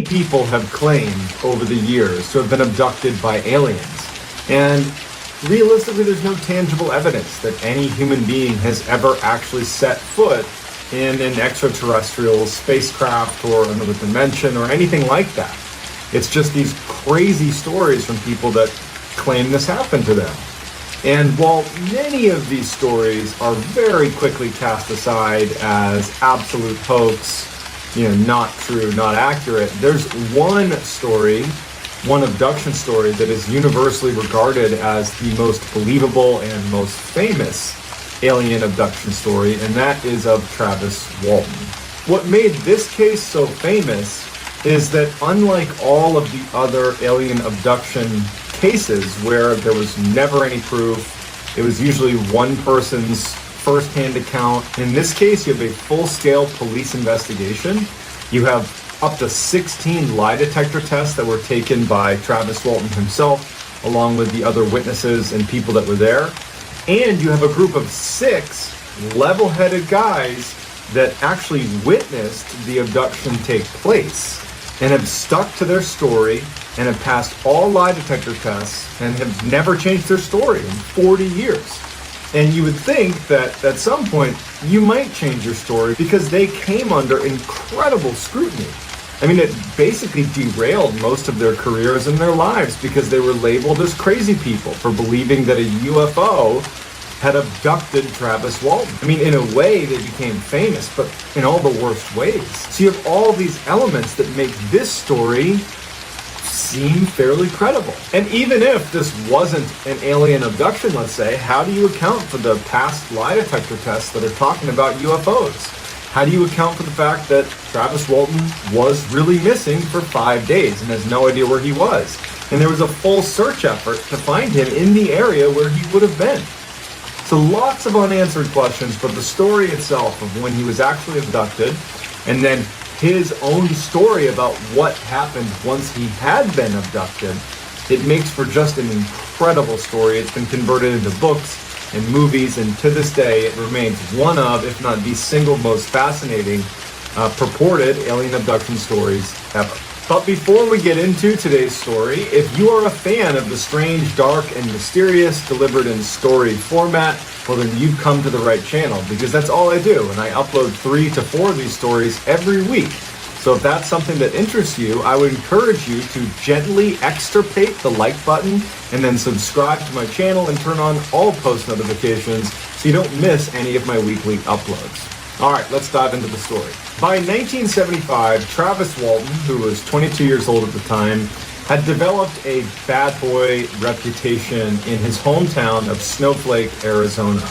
people have claimed over the years to have been abducted by aliens. And realistically, there's no tangible evidence that any human being has ever actually set foot in an extraterrestrial spacecraft or another dimension or anything like that. It's just these crazy stories from people that claim this happened to them. And while many of these stories are very quickly cast aside as absolute hoax, not true, not accurate, there's one story, one abduction story that is universally regarded as the most believable and most famous alien abduction story, and that is of Travis Walton. What made this case so famous is that unlike all of the other alien abduction cases where there was never any proof, it was usually one person's first-hand account. In this case, you have a full-scale police investigation. You have up to 16 lie detector tests that were taken by Travis Walton himself, along with the other witnesses and people that were there. And you have a group of 6 level-headed guys that actually witnessed the abduction take place and have stuck to their story and have passed all lie detector tests and have never changed their story in 40 years. And you would think that at some point you might change your story because they came under incredible scrutiny. I mean, it basically derailed most of their careers and their lives because they were labeled as crazy people for believing that a UFO had abducted Travis Walton. I mean, in a way, they became famous, but in all the worst ways. So you have all these elements that make this story seem fairly credible. And even if this wasn't an alien abduction, let's say, how do you account for the past lie detector tests that are talking about UFOs? How do you account for the fact that Travis Walton was really missing for 5 days and has no idea where he was? And there was a full search effort to find him in the area where he would have been. So lots of unanswered questions, but the story itself of when he was actually abducted, and then his own story about what happened once he had been abducted, it makes for just an incredible story. It's been converted into books and movies, and to this day it remains one of, if not the single most fascinating purported alien abduction stories ever. But before we get into today's story, if you are a fan of the strange, dark, and mysterious delivered in story format, well then you've come to the right channel, because that's all I do, and I upload 3 to 4 of these stories every week. So if that's something that interests you, I would encourage you to gently extirpate the like button and then subscribe to my channel and turn on all post notifications so you don't miss any of my weekly uploads. All right, let's dive into the story. By 1975, Travis Walton, who was 22 years old at the time, had developed a bad boy reputation in his hometown of Snowflake, Arizona.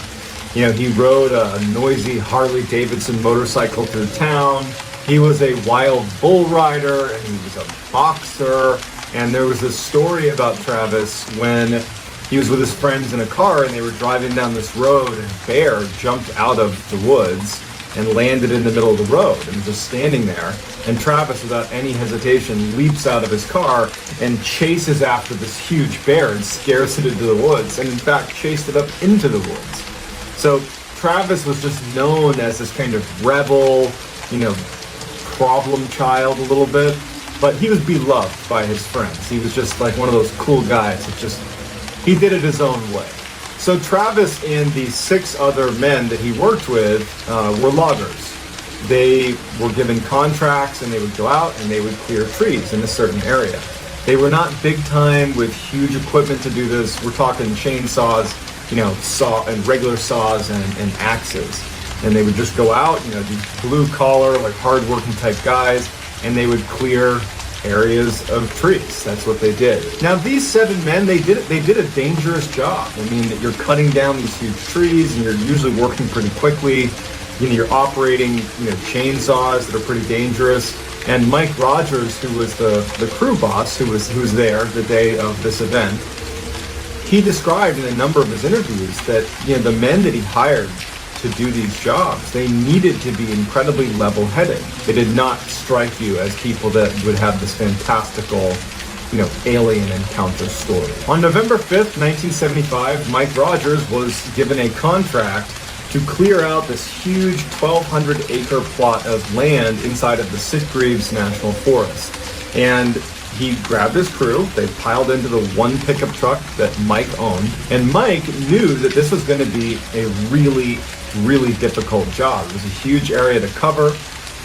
He rode a noisy Harley-Davidson motorcycle through town. He was a wild bull rider, and he was a boxer. And there was this story about Travis when he was with his friends in a car and they were driving down this road, and a bear jumped out of the woods and landed in the middle of the road and was just standing there. And Travis, without any hesitation, leaps out of his car and chases after this huge bear and scares it into the woods, and in fact chased it up into the woods. So Travis was just known as this kind of rebel, problem child a little bit, but he was beloved by his friends. He was just like one of those cool guys that he did it his own way. So Travis and the 6 other men that he worked with were loggers. They were given contracts and they would go out and they would clear trees in a certain area. They were not big time with huge equipment to do this. We're talking chainsaws, regular saws and axes. And they would just go out, these blue collar, like hard working type guys, and they would clear areas of trees. That's what they did. Now these 7 men, they did a dangerous job. I mean, you're cutting down these huge trees and you're usually working pretty quickly. You're operating, chainsaws that are pretty dangerous. And Mike Rogers, who was the crew boss, who was there the day of this event, he described in a number of his interviews that, the men that he hired to do these jobs, they needed to be incredibly level-headed. They did not strike you as people that would have this fantastical, alien encounter story. On November 5th, 1975, Mike Rogers was given a contract to clear out this huge 1,200-acre plot of land inside of the Sitgreaves National Forest. And he grabbed his crew. They piled into the one pickup truck that Mike owned. And Mike knew that this was going to be a really, really difficult job. It was a huge area to cover.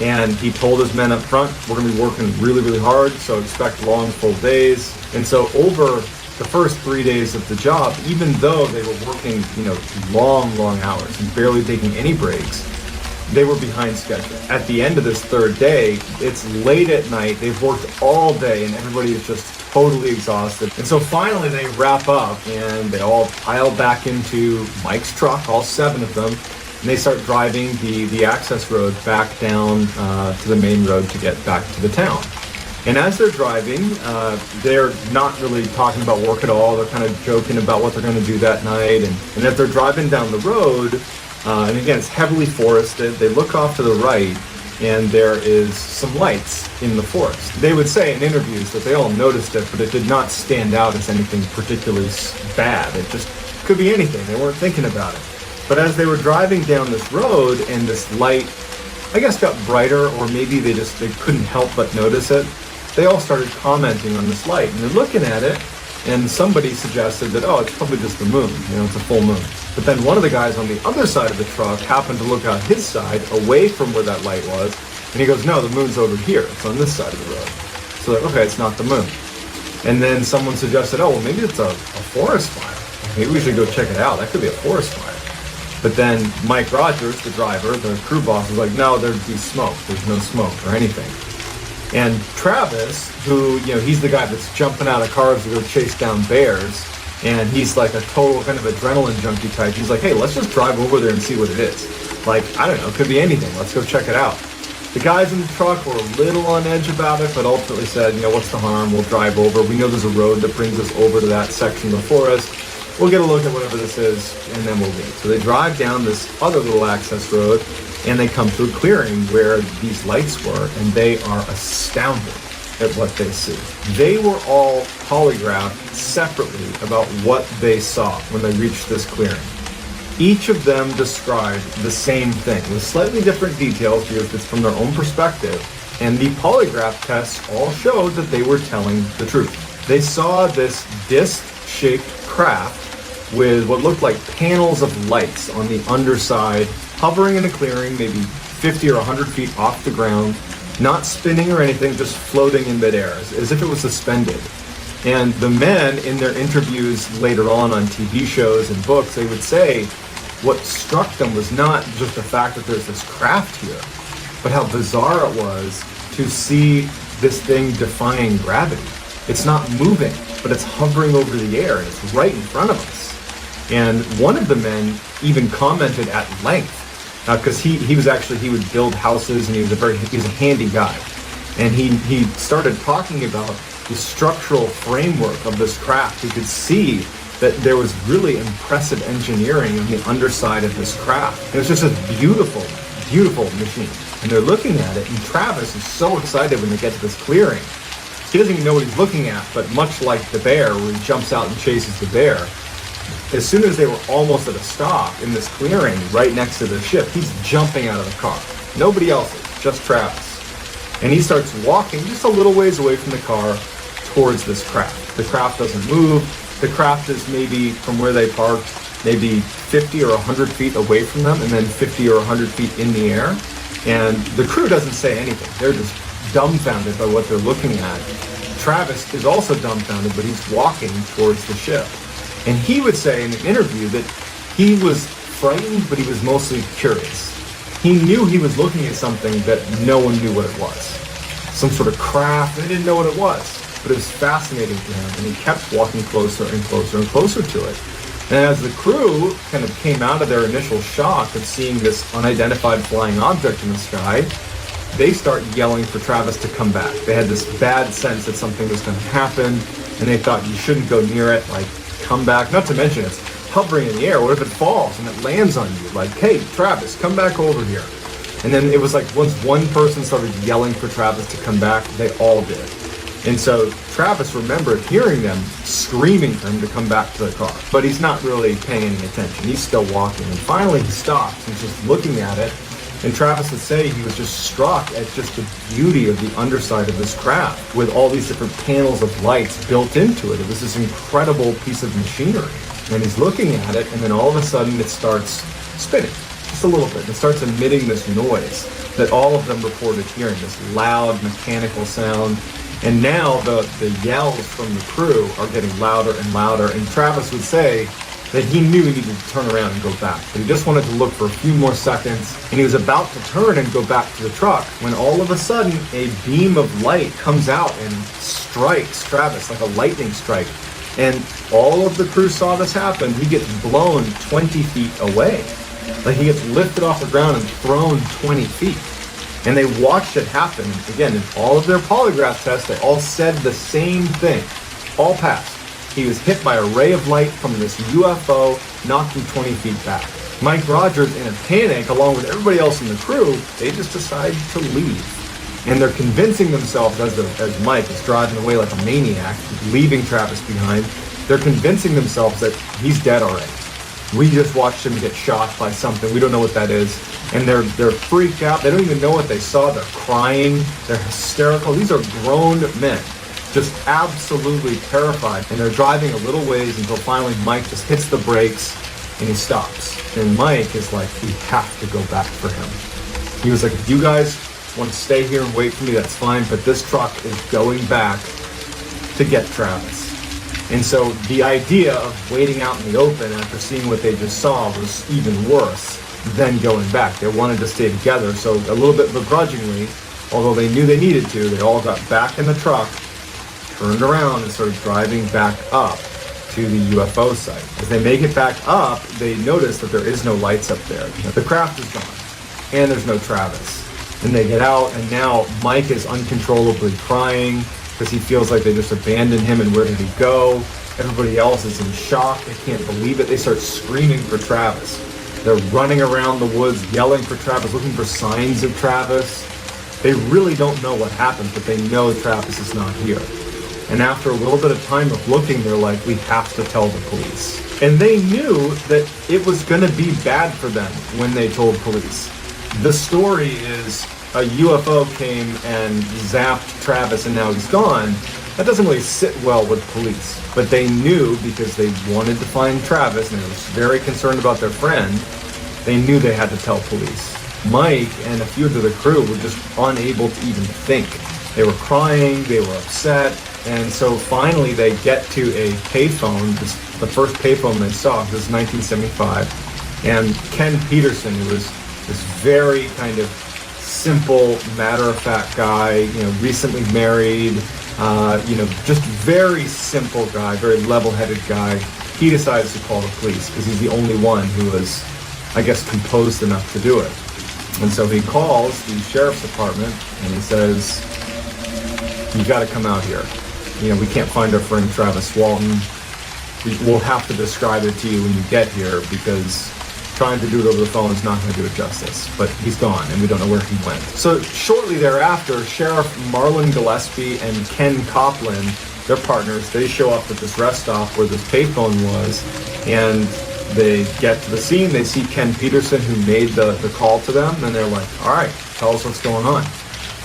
And he told his men up front, we're going to be working really, really hard, so expect long, full days. And so over the first 3 days of the job, even though they were working, long, long hours and barely taking any breaks, they were behind schedule. At the end of this third day, it's late at night, they've worked all day, and everybody is just totally exhausted. And so finally they wrap up, and they all pile back into Mike's truck, all 7 of them, and they start driving the access road back down to the main road to get back to the town. And as they're driving, they're not really talking about work at all. They're kind of joking about what they're going to do that night. And as they're driving down the road, and again, it's heavily forested, they look off to the right, and there is some lights in the forest. They would say in interviews that they all noticed it, but it did not stand out as anything particularly bad. It just could be anything. They weren't thinking about it. But as they were driving down this road and this light, I guess, got brighter, or maybe they couldn't help but notice it, they all started commenting on this light. And they're looking at it, and somebody suggested that, oh, it's probably just the moon, it's a full moon. But then one of the guys on the other side of the truck happened to look out his side, away from where that light was, and he goes, no, the moon's over here. It's on this side of the road. So like, okay, it's not the moon. And then someone suggested, oh, well, maybe it's a forest fire. Maybe we should go check it out. That could be a forest fire. But then Mike Rogers, the driver, the crew boss, was like, no, there'd be smoke. There's no smoke or anything. And Travis, who, he's the guy that's jumping out of cars to go chase down bears, and he's like a total kind of adrenaline junkie type. He's like, hey, let's just drive over there and see what it is. Like, I don't know, it could be anything. Let's go check it out. The guys in the truck were a little on edge about it, but ultimately said, what's the harm? We'll drive over. We know there's a road that brings us over to that section of the forest. We'll get a look at whatever this is, and then we'll leave. So they drive down this other little access road, and they come to a clearing where these lights were, and they are astounded at what they see. They were all polygraphed separately about what they saw when they reached this clearing. Each of them described the same thing with slightly different details because it's from their own perspective, and the polygraph tests all showed that they were telling the truth. They saw this disc-shaped craft with what looked like panels of lights on the underside, hovering in a clearing, maybe 50 or 100 feet off the ground, not spinning or anything, just floating in midair, as if it was suspended. And the men, in their interviews later on TV shows and books, they would say what struck them was not just the fact that there's this craft here, but how bizarre it was to see this thing defying gravity. It's not moving, but it's hovering over the air, and it's right in front of us. And one of the men even commented at length, because he would build houses, and he was a handy guy. And he started talking about the structural framework of this craft. He could see that there was really impressive engineering on the underside of this craft. It was just a beautiful, beautiful machine. And they're looking at it, and Travis is so excited when they get to this clearing. He doesn't even know what he's looking at, but much like the bear, where he jumps out and chases the bear, as soon as they were almost at a stop in this clearing right next to the ship, he's jumping out of the car. Nobody else is, just Travis. And he starts walking just a little ways away from the car towards this craft. The craft doesn't move. The craft is maybe from where they parked, maybe 50 or 100 feet away from them, and then 50 or 100 feet in the air. And the crew doesn't say anything. They're just dumbfounded by what they're looking at. Travis is also dumbfounded, but he's walking towards the ship. And he would say in an interview that he was frightened, but he was mostly curious. He knew he was looking at something that no one knew what it was. Some sort of craft, they didn't know what it was. But it was fascinating to him, and he kept walking closer and closer and closer to it. And as the crew kind of came out of their initial shock of seeing this unidentified flying object in the sky, they start yelling for Travis to come back. They had this bad sense that something was going to happen, and they thought you shouldn't go near it, like, come back. Not to mention it's hovering in the air. What if it falls and it lands on you? Like, hey, Travis, come back over here. And then it was like once one person started yelling for Travis to come back, they all did. And so Travis remembered hearing them screaming for him to come back to the car. But he's not really paying any attention. He's still walking. And finally he stops and just looking at it. And Travis would say he was just struck at just the beauty of the underside of this craft with all these different panels of lights built into it. It was this incredible piece of machinery. And he's looking at it, and then all of a sudden it starts spinning, just a little bit. It starts emitting this noise that all of them reported hearing, this loud mechanical sound. And now the yells from the crew are getting louder and louder. And Travis would say that he knew he needed to turn around and go back, but he just wanted to look for a few more seconds. And he was about to turn and go back to the truck when all of a sudden a beam of light comes out and strikes Travis like a lightning strike. And all of the crew saw this happen. He gets blown 20 feet away. Like he gets lifted off the ground and thrown 20 feet. And they watched it happen. Again, in all of their polygraph tests, they all said the same thing. All passed. He was hit by a ray of light from this UFO, knocked him 20 feet back. Mike Rogers, in a panic, along with everybody else in the crew, they just decided to leave. And they're convincing themselves, as Mike is driving away like a maniac, leaving Travis behind, they're convincing themselves that he's dead already. We just watched him get shot by something. We don't know what that is. And they're freaked out. They don't even know what they saw. They're crying. They're hysterical. These are grown men, just absolutely terrified. And they're driving a little ways until finally Mike just hits the brakes and he stops. And Mike is like, we have to go back for him. He was like, if you guys want to stay here and wait for me, that's fine. But this truck is going back to get Travis. And so the idea of waiting out in the open after seeing what they just saw was even worse than going back. They wanted to stay together. So a little bit begrudgingly, although they knew they needed to, they all got back in the truck, turned around, and started driving back up to the UFO site. As they make it back up, they notice that there is no lights up there. The craft is gone, and there's no Travis. And they get out, and now Mike is uncontrollably crying because he feels like they just abandoned him, and where did he go? Everybody else is in shock. They can't believe it. They start screaming for Travis. They're running around the woods, yelling for Travis, looking for signs of Travis. They really don't know what happened, but they know Travis is not here. And after a little bit of time of looking, they're like, we have to tell the police. And they knew that it was going to be bad for them when they told police. The story is a UFO came and zapped Travis and now he's gone. That doesn't really sit well with police. But they knew, because they wanted to find Travis and they were very concerned about their friend, they knew they had to tell police. Mike and a few of the crew were just unable to even think. They were crying, they were upset, and so finally they get to a payphone, the first payphone they saw. This is 1975, and Ken Peterson, who was this very kind of simple, matter-of-fact guy, recently married, just very simple guy, very level-headed guy. He decides to call the police because he's the only one who was, I guess, composed enough to do it. And so he calls the sheriff's department and he says, you got to come out here. We can't find our friend Travis Walton. We'll have to describe it to you when you get here, because trying to do it over the phone is not going to do it justice. But he's gone, and we don't know where he went. So shortly thereafter, Sheriff Marlon Gillespie and Ken Copland, their partners, they show up at this rest stop where this payphone was, and they get to the scene. They see Ken Peterson, who made the call to them, and they're like, all right, tell us what's going on.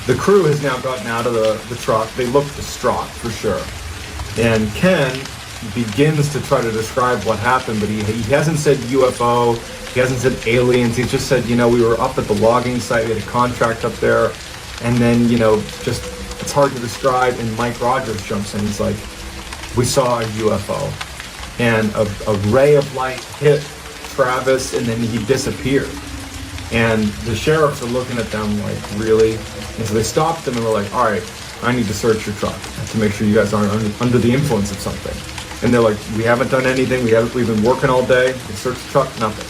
The crew has now gotten out of the truck. They look distraught, for sure. And Ken begins to try to describe what happened, but he hasn't said UFO, he hasn't said aliens, he's just said, we were up at the logging site, we had a contract up there, and then, just, it's hard to describe, and Mike Rogers jumps in, he's like, we saw a UFO, and a ray of light hit Travis, and then he disappeared. And the sheriffs are looking at them like, really? And so they stopped them and were like, all right, I need to search your truck to make sure you guys aren't under the influence of something. And they're like, we haven't done anything. We've been working all day. We searched the truck, nothing.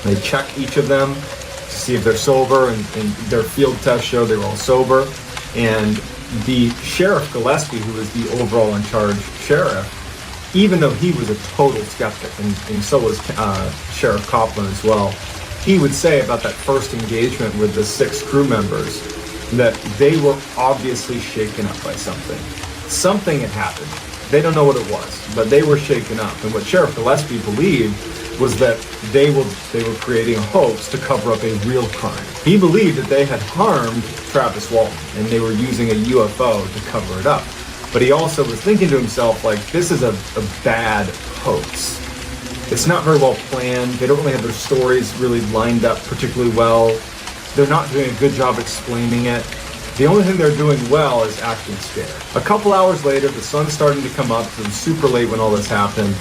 And they check each of them to see if they're sober, and their field test showed they were all sober. And the Sheriff Gillespie, who was the overall in charge sheriff, even though he was a total skeptic, and so was Sheriff Copland as well, he would say about that first engagement with the 6 crew members that they were obviously shaken up by something. Something had happened. They don't know what it was, but they were shaken up. And what Sheriff Gillespie believed was that they were creating a hoax to cover up a real crime. He believed that they had harmed Travis Walton, and they were using a UFO to cover it up. But he also was thinking to himself, like, this is a bad hoax. It's not very well planned. They don't really have their stories really lined up particularly well. They're not doing a good job explaining it. The only thing they're doing well is acting scared. A couple hours later, the sun's starting to come up. It was super late when all this happened.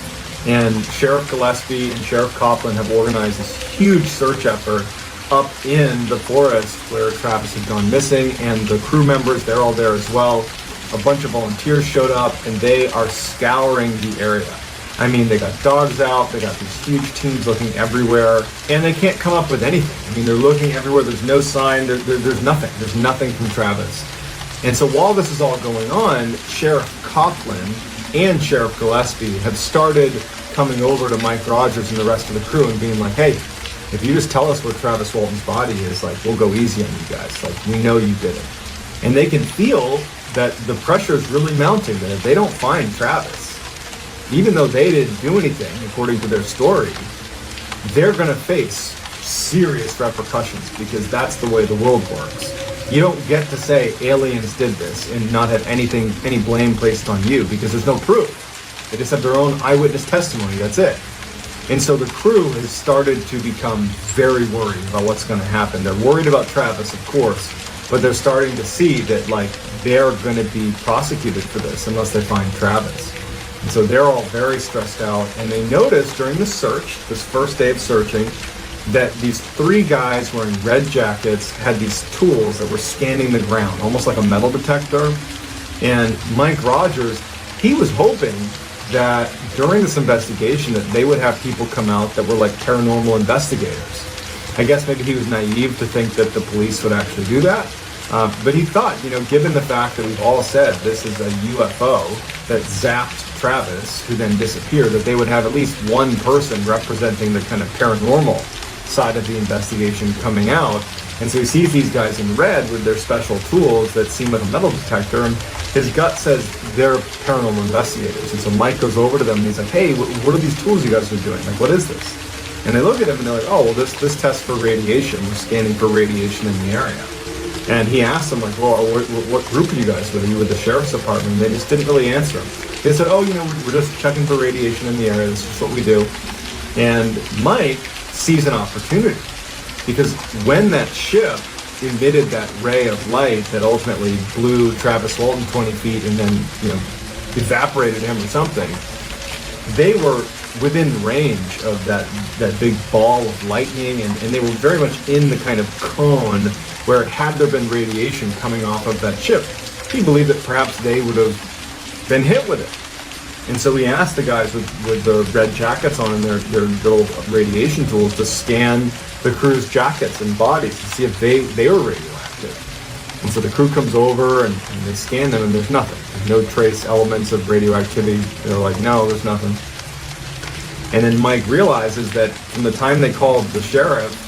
And Sheriff Gillespie and Sheriff Copeland have organized this huge search effort up in the forest where Travis had gone missing. And the crew members, they're all there as well. A bunch of volunteers showed up, and they are scouring the area. I mean, they got dogs out, they got these huge teams looking everywhere, and they can't come up with anything. I mean, they're looking everywhere, there's no sign, there's nothing. There's nothing from Travis. And so while this is all going on, Sheriff Copeland and Sheriff Gillespie have started coming over to Mike Rogers and the rest of the crew and being like, hey, if you just tell us where Travis Walton's body is, like, we'll go easy on you guys. Like, we know you did it. And they can feel that the pressure is really mounting, that if they don't find Travis, even though they didn't do anything, according to their story, they're going to face serious repercussions, because that's the way the world works. You don't get to say aliens did this and not have any blame placed on you, because there's no proof. They just have their own eyewitness testimony, that's it. And so the crew has started to become very worried about what's going to happen. They're worried about Travis, of course, but they're starting to see that, like, they're going to be prosecuted for this unless they find Travis. And so they're all very stressed out, and they noticed during the search, this first day of searching, that these 3 guys wearing red jackets had these tools that were scanning the ground, almost like a metal detector. And Mike Rogers, he was hoping that during this investigation that they would have people come out that were like paranormal investigators. I guess maybe he was naive to think that the police would actually do that. But he thought, given the fact that we've all said this is a UFO that zapped Travis, who then disappeared, that they would have at least one person representing the kind of paranormal side of the investigation coming out. And so he sees these guys in red with their special tools that seem like a metal detector, and his gut says they're paranormal investigators. And so Mike goes over to them and he's like, hey, what are these tools you guys are doing? Like, what is this? And they look at him and they're like, oh, well, this tests for radiation. We're scanning for radiation in the area. And he asked them, like, well, what group are you guys with? Are you with the sheriff's department? And they just didn't really answer him. They said, oh, we're just checking for radiation in the area. This is what we do. And Mike sees an opportunity, because when that ship emitted that ray of light that ultimately blew Travis Walton 20 feet and then, evaporated him or something, they were within range of that big ball of lightning, and they were very much in the kind of cone where, had there been radiation coming off of that ship, he believed that perhaps they would have been hit with it. And so he asked the guys with the red jackets on and their little radiation tools to scan the crew's jackets and bodies to see if they were radioactive. And so the crew comes over and they scan them, and there's nothing. There's no trace elements of radioactivity. They're like, no, there's nothing. And then Mike realizes that from the time they called the sheriff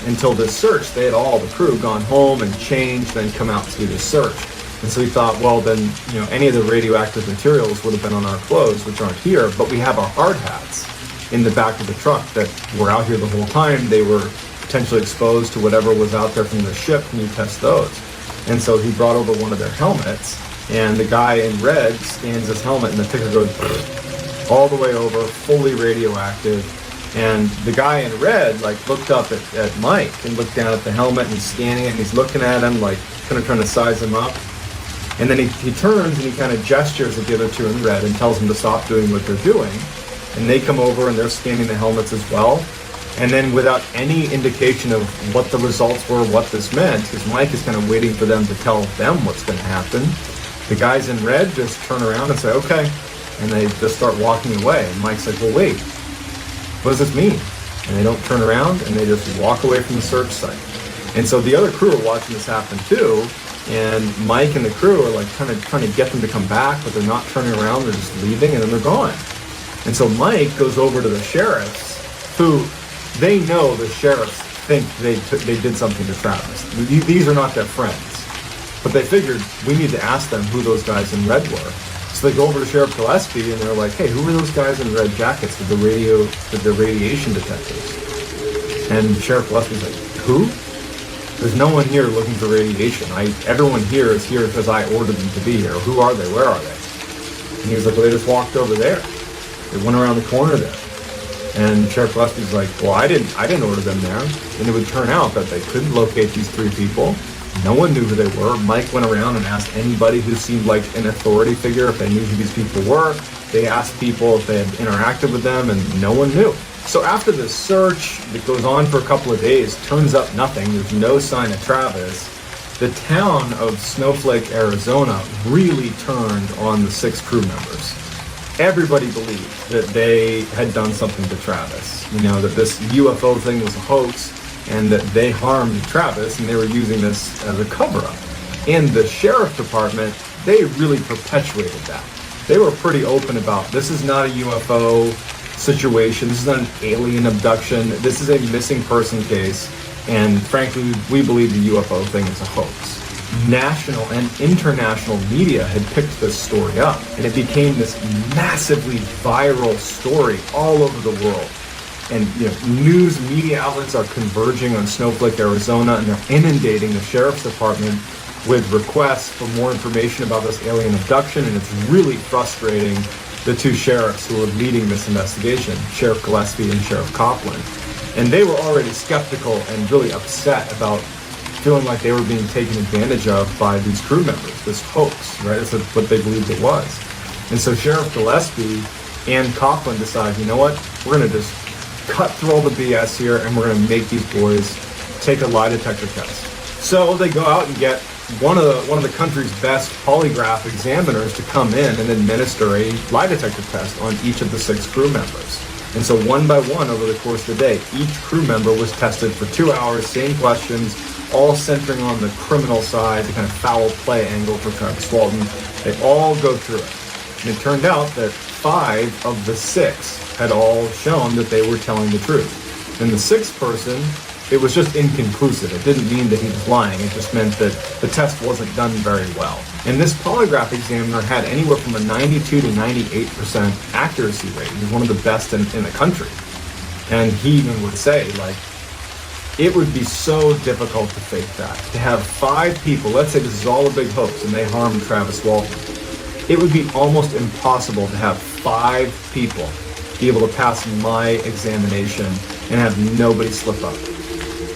until this search, they had the crew gone home and changed, then come out to do this search. And so he thought, well, then, any of the radioactive materials would have been on our clothes, which aren't here, but we have our hard hats in the back of the truck that were out here the whole time. They were potentially exposed to whatever was out there from the ship. Can you test those? And so he brought over one of their helmets, and the guy in red scans his helmet, and the ticker goes all the way over, fully radioactive. And the guy in red, looked up at Mike and looked down at the helmet, and he's scanning it, and he's looking at him, kind of trying to size him up. And then he turns and he kind of gestures at the other 2 in red and tells them to stop doing what they're doing. And they come over and they're scanning the helmets as well. And then, without any indication of what the results were, what this meant, because Mike is kind of waiting for them to tell them what's going to happen, the guys in red just turn around and say, okay. And they just start walking away. And Mike's like, well, wait, what does this mean? And they don't turn around, and they just walk away from the search site. And so the other crew are watching this happen too, and Mike and the crew are trying to get them to come back, but they're not turning around, they're just leaving, and then they're gone. And so Mike goes over to the sheriffs, who they know the sheriffs think they did something to Travis. These are not their friends. But they figured, we need to ask them who those guys in red were. So they go over to Sheriff Gillespie and they're like, hey, who are those guys in red jackets with the radiation detectors? And Sheriff Gillespie's like, who? There's no one here looking for radiation. Everyone here is here because I ordered them to be here. Who are they? Where are they? And he was like, well, they just walked over there. They went around the corner there. And Sheriff Gillespie's like, well, I didn't order them there. And it would turn out that they couldn't locate these three people. No one knew who they were. Mike went around and asked anybody who seemed like an authority figure if they knew who these people were. They asked people if they had interacted with them, and no one knew. So after this search that goes on for a couple of days, turns up nothing. There's no sign of Travis. The town of Snowflake, Arizona really turned on the 6 crew members. Everybody believed that they had done something to Travis. That this UFO thing was a hoax and that they harmed Travis and they were using this as a cover-up. And the sheriff department, they really perpetuated that. They were pretty open about, this is not a UFO situation, this is not an alien abduction, this is a missing person case, and frankly, we believe the UFO thing is a hoax. National and international media had picked this story up, and it became this massively viral story all over the world. And news media outlets are converging on Snowflake, Arizona, and they're inundating the sheriff's department with requests for more information about this alien abduction, and it's really frustrating the 2 sheriffs who are leading this investigation, Sheriff Gillespie and Sheriff Copeland. And they were already skeptical and really upset about feeling like they were being taken advantage of by these crew members, this hoax, right? That's what they believed it was. And so Sheriff Gillespie and Copeland decide, you know what, we're going to just cut through all the BS here and we're going to make these boys take a lie detector test. So they go out and get one of the country's best polygraph examiners to come in and administer a lie detector test on each of the 6 crew members. And so one by one over the course of the day, each crew member was tested for 2 hours, same questions, all centering on the criminal side, the kind of foul play angle for Travis Walton. They all go through it. And it turned out that 5 of the 6 had all shown that they were telling the truth. And the 6th person, it was just inconclusive. It didn't mean that he was lying. It just meant that the test wasn't done very well. And this polygraph examiner had anywhere from a 92 to 98% accuracy rate. He was one of the best in the country. And he even would say, it would be so difficult to fake that. To have 5 people, let's say this is all a big hoax and they harmed Travis Walton. It would be almost impossible to have 5 people be able to pass my examination and have nobody slip up.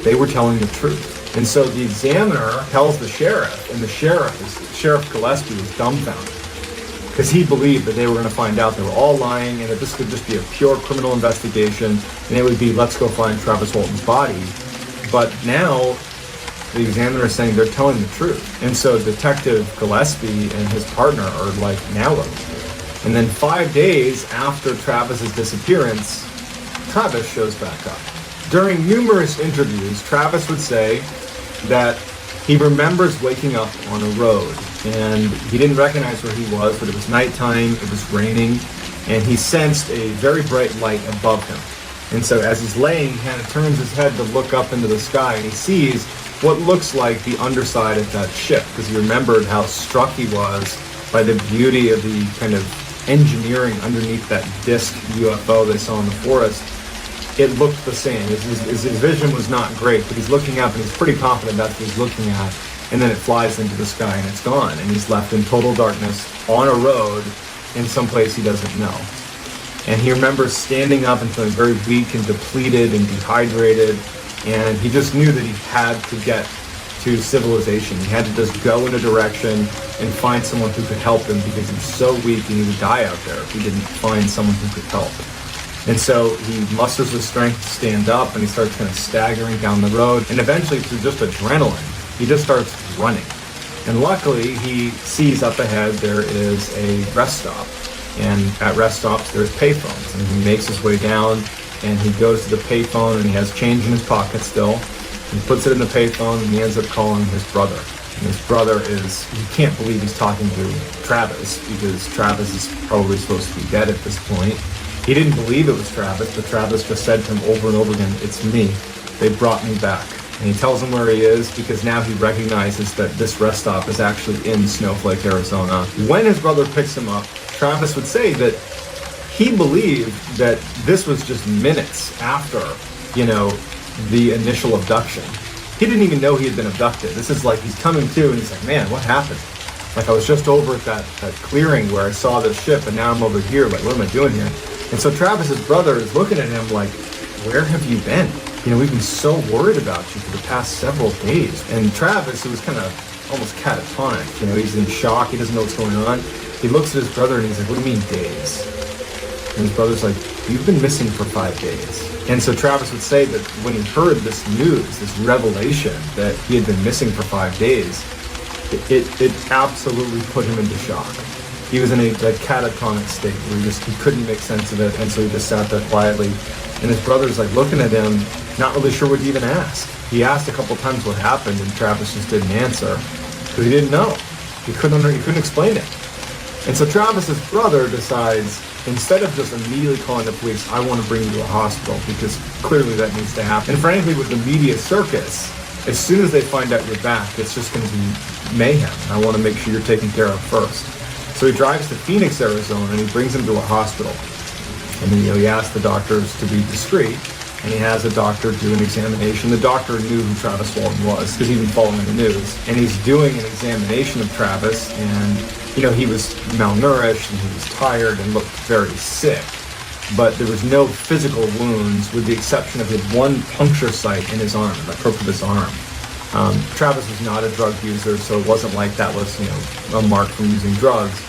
They were telling the truth. And so the examiner tells the sheriff, and the Sheriff Gillespie was dumbfounded because he believed that they were going to find out they were all lying and that this could just be a pure criminal investigation and it would be, let's go find Travis Walton's body. But now the examiner is saying they're telling the truth. And so Detective Gillespie and his partner are like, now what? And then 5 days after Travis's disappearance, Travis shows back up. During numerous interviews, Travis would say that he remembers waking up on a road and he didn't recognize where he was, but it was nighttime, it was raining, and he sensed a very bright light above him. And so as he's laying, he kind of turns his head to look up into the sky and he sees what looks like the underside of that ship, because he remembered how struck he was by the beauty of the kind of engineering underneath that disc UFO they saw in the forest. It looked the same. His vision was not great, but he's looking up and he's pretty confident that's what he's looking at. And then it flies into the sky and it's gone. And he's left in total darkness on a road in some place he doesn't know. And he remembers standing up and feeling very weak and depleted and dehydrated. And he just knew that he had to get to civilization. He had to just go in a direction and find someone who could help him because he's so weak and he would die out there if he didn't find someone who could help. And so he musters the strength to stand up and he starts kind of staggering down the road. And eventually, through just adrenaline, he just starts running. And luckily, he sees up ahead there is a rest stop. And at rest stops, there's payphones. And he makes his way down and he goes to the payphone and he has change in his pocket still. He puts it in the payphone and he ends up calling his brother. And his brother he can't believe he's talking to Travis because Travis is probably supposed to be dead at this point. He didn't believe it was Travis, but Travis just said to him over and over again, "It's me. They brought me back." And he tells him where he is because now he recognizes that this rest stop is actually in Snowflake, Arizona. When his brother picks him up, Travis would say that he believed that this was just minutes after, the initial abduction. He didn't even know he had been abducted. This is like he's coming to and he's like, man, what happened? Like, I was just over at that clearing where I saw this ship, and now I'm over here. Like, what am I doing here? And so Travis's brother is looking at him like, where have you been? We've been so worried about you for the past several days. And Travis, who was kind of almost catatonic, he's in shock. He doesn't know what's going on. He looks at his brother and he's like, what do you mean days? And his brother's like, you've been missing for 5 days. And so Travis would say that when he heard this news, this revelation that he had been missing for 5 days, it absolutely put him into shock. He was in a catatonic state where he couldn't make sense of it, and so he just sat there quietly. And his brother's like looking at him, not really sure what to even ask. He asked a couple times what happened, and Travis just didn't answer because he didn't know. He couldn't explain it. And so Travis's brother decides, instead of just immediately calling the police, I want to bring you to a hospital because clearly that needs to happen. And frankly, with the media circus, as soon as they find out you're back, it's just going to be mayhem. I want to make sure you're taken care of first. So he drives to Phoenix, Arizona, and he brings him to a hospital. And then, he asks the doctors to be discreet, and he has a doctor do an examination. The doctor knew who Travis Walton was because he'd been following the news. And he's doing an examination of Travis, and, he was malnourished, and he was tired and looked very sick. But there was no physical wounds with the exception of the one puncture site in his arm, the crook of his arm. Travis was not a drug user, so it wasn't like that was, a mark from using drugs.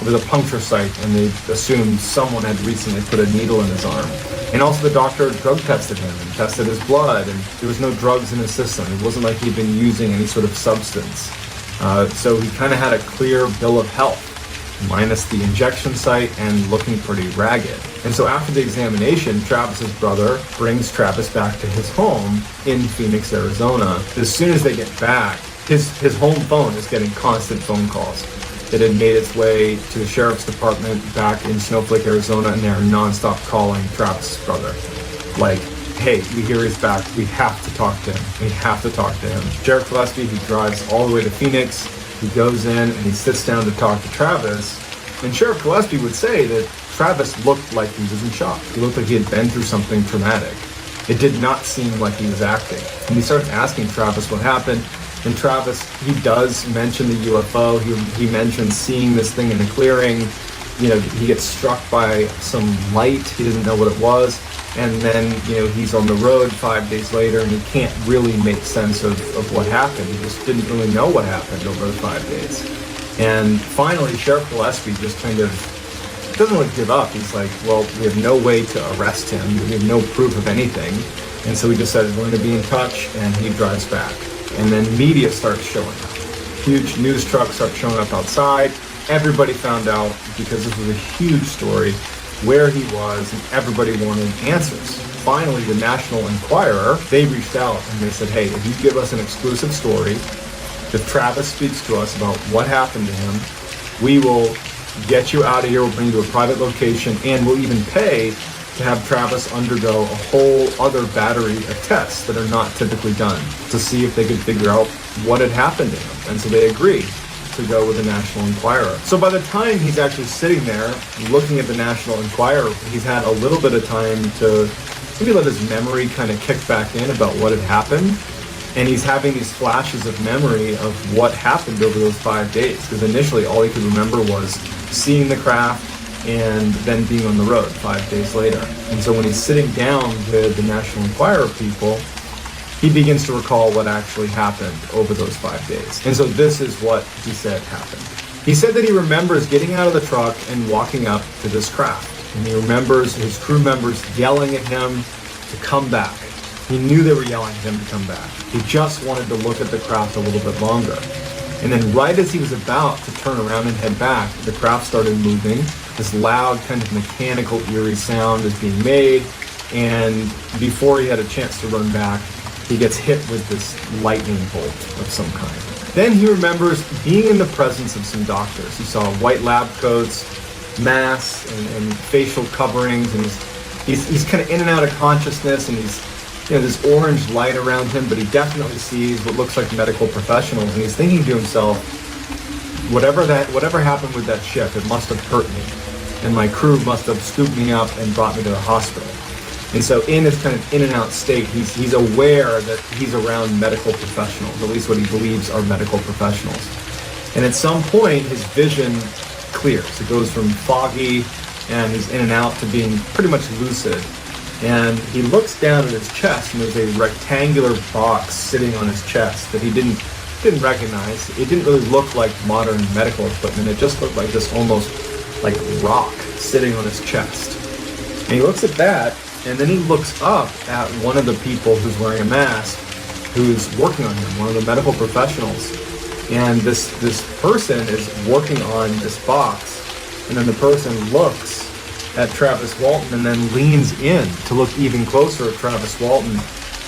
It was a puncture site, and they assumed someone had recently put a needle in his arm. And also the doctor drug tested him and tested his blood, and there was no drugs in his system. It wasn't like he'd been using any sort of substance. So he kind of had a clear bill of health, minus the injection site and looking pretty ragged. And so after the examination, Travis's brother brings Travis back to his home in Phoenix, Arizona. As soon as they get back, his home phone is getting constant phone calls. It had made its way to the sheriff's department back in Snowflake, Arizona, and they're nonstop calling Travis's brother. Like, hey, we hear he's back. We have to talk to him. We have to talk to him. Sheriff Gillespie, he drives all the way to Phoenix. He goes in and he sits down to talk to Travis. And Sheriff Gillespie would say that Travis looked like he was in shock. He looked like he had been through something traumatic. It did not seem like he was acting. And he starts asking Travis what happened. And Travis, he does mention the UFO. He mentions seeing this thing in the clearing. He gets struck by some light. He doesn't know what it was. And then, he's on the road 5 days later, and he can't really make sense of what happened. He just didn't really know what happened over the 5 days. And finally, Sheriff Gillespie just kind of doesn't really give up. He's like, well, we have no way to arrest him. We have no proof of anything. And so we decided we're going to be in touch, and he drives back. And then media starts showing up. Huge news trucks start showing up outside. Everybody found out, because this was a huge story, where he was, and everybody wanted answers. Finally, the National Enquirer, they reached out and they said, hey, if you give us an exclusive story, if Travis speaks to us about what happened to him, we will get you out of here, we'll bring you to a private location, and we'll even pay to have Travis undergo a whole other battery of tests that are not typically done to see if they could figure out what had happened to him. And so they agreed to go with the National Enquirer. So by the time he's actually sitting there looking at the National Enquirer, he's had a little bit of time to maybe let his memory kind of kick back in about what had happened. And he's having these flashes of memory of what happened over those 5 days. Because initially all he could remember was seeing the craft and then being on the road 5 days later. And so when he's sitting down with the National Enquirer people, he begins to recall what actually happened over those 5 days. And so this is what he said happened. He said that he remembers getting out of the truck and walking up to this craft. And he remembers his crew members yelling at him to come back. He knew they were yelling at him to come back. He just wanted to look at the craft a little bit longer. And then right as he was about to turn around and head back, the craft started moving. This loud kind of mechanical, eerie sound is being made. And before he had a chance to run back, he gets hit with this lightning bolt of some kind. Then he remembers being in the presence of some doctors. He saw white lab coats, masks, and facial coverings, and he's kind of in and out of consciousness, and this orange light around him, but he definitely sees what looks like medical professionals, and he's thinking to himself, whatever happened with that ship, it must have hurt me, and my crew must have scooped me up and brought me to the hospital. And so in this kind of in and out state, he's aware that he's around medical professionals, at least what he believes are medical professionals. And at some point, his vision clears. It goes from foggy and he's in and out to being pretty much lucid. And he looks down at his chest, and there's a rectangular box sitting on his chest that he didn't recognize. It didn't really look like modern medical equipment. It just looked like this almost like rock sitting on his chest. And he looks at that, and then he looks up at one of the people who's wearing a mask, who's working on him, one of the medical professionals. And this person is working on this box, and then the person looks at Travis Walton and then leans in to look even closer at Travis Walton,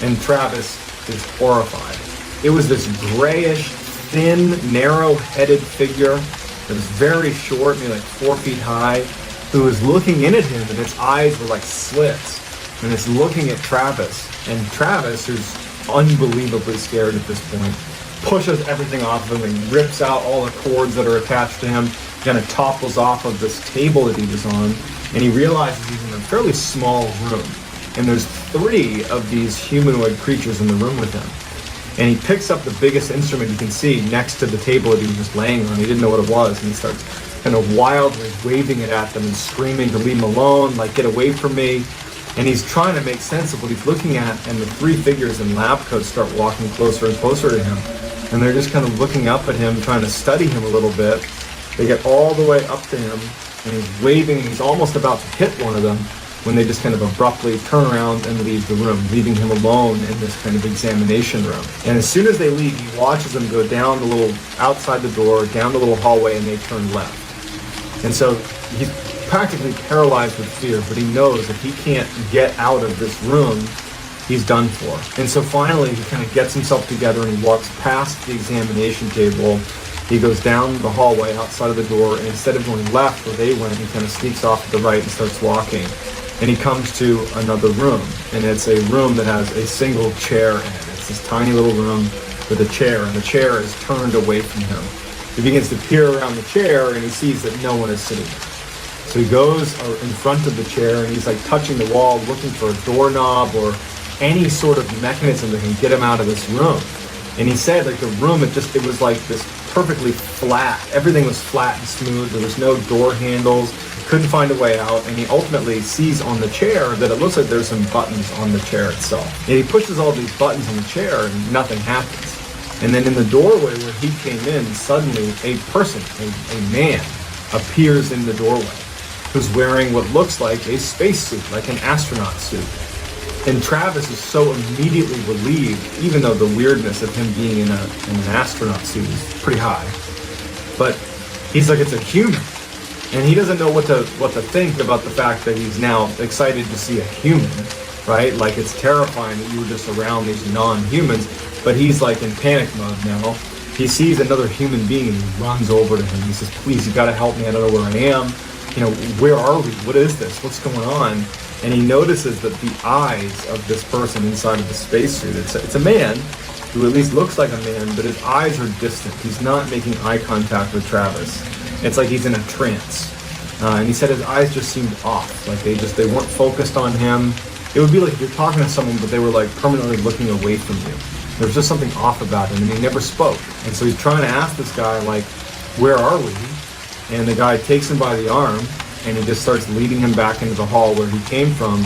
and Travis is horrified. It was this grayish, thin, narrow-headed figure that was very short, maybe like 4 feet high, who was looking in at him, and its eyes were like slits, and it's looking at Travis. And Travis, who's unbelievably scared at this point, pushes everything off of him and rips out all the cords that are attached to him, kind of topples off of this table that he was on, and he realizes he's in a fairly small room, and there's 3 of these humanoid creatures in the room with him. And he picks up the biggest instrument he can see next to the table that he was just laying on. He didn't know what it was, and he starts kind of wildly waving it at them and screaming to leave him alone, like, get away from me. And he's trying to make sense of what he's looking at, and the 3 figures in lab coats start walking closer and closer to him. And they're just kind of looking up at him, trying to study him a little bit. They get all the way up to him, and he's waving, and he's almost about to hit one of them when they just kind of abruptly turn around and leave the room, leaving him alone in this kind of examination room. And as soon as they leave, he watches them go down the little, outside the door, down the little hallway, and they turn left. And so he's practically paralyzed with fear, but he knows if he can't get out of this room, he's done for. And so finally, he kind of gets himself together and he walks past the examination table. He goes down the hallway outside of the door, and instead of going left where they went, he kind of sneaks off to the right and starts walking. And he comes to another room, and it's a room that has a single chair in it. It's this tiny little room with a chair, and the chair is turned away from him. He begins to peer around the chair, and he sees that no one is sitting there. So he goes in front of the chair, and he's like touching the wall, looking for a doorknob or any sort of mechanism that can get him out of this room. And he said, like, the room, it was like this perfectly flat. Everything was flat and smooth. There was no door handles. Couldn't find a way out. And he ultimately sees on the chair that it looks like there's some buttons on the chair itself. And he pushes all these buttons on the chair, and nothing happens. And then in the doorway where he came in, suddenly a person, a man, appears in the doorway, who's wearing what looks like a spacesuit, like an astronaut suit. And Travis is so immediately relieved, even though the weirdness of him being in an astronaut suit is pretty high. But he's like, it's a human. And he doesn't know what to think about the fact that he's now excited to see a human, right? Like, it's terrifying that you were just around these non-humans, but he's like in panic mode now. He sees another human being and he runs over to him. He says, please, you gotta help me. I don't know where I am. Where are we? What is this? What's going on? And he notices that the eyes of this person inside of the spacesuit, it's a man who at least looks like a man, but his eyes are distant. He's not making eye contact with Travis. It's like he's in a trance. And he said his eyes just seemed off. Like they weren't focused on him. It would be like if you're talking to someone, but they were like permanently looking away from you. There was just something off about him, and he never spoke. And so he's trying to ask this guy, like, where are we? And the guy takes him by the arm, and he just starts leading him back into the hall where he came from,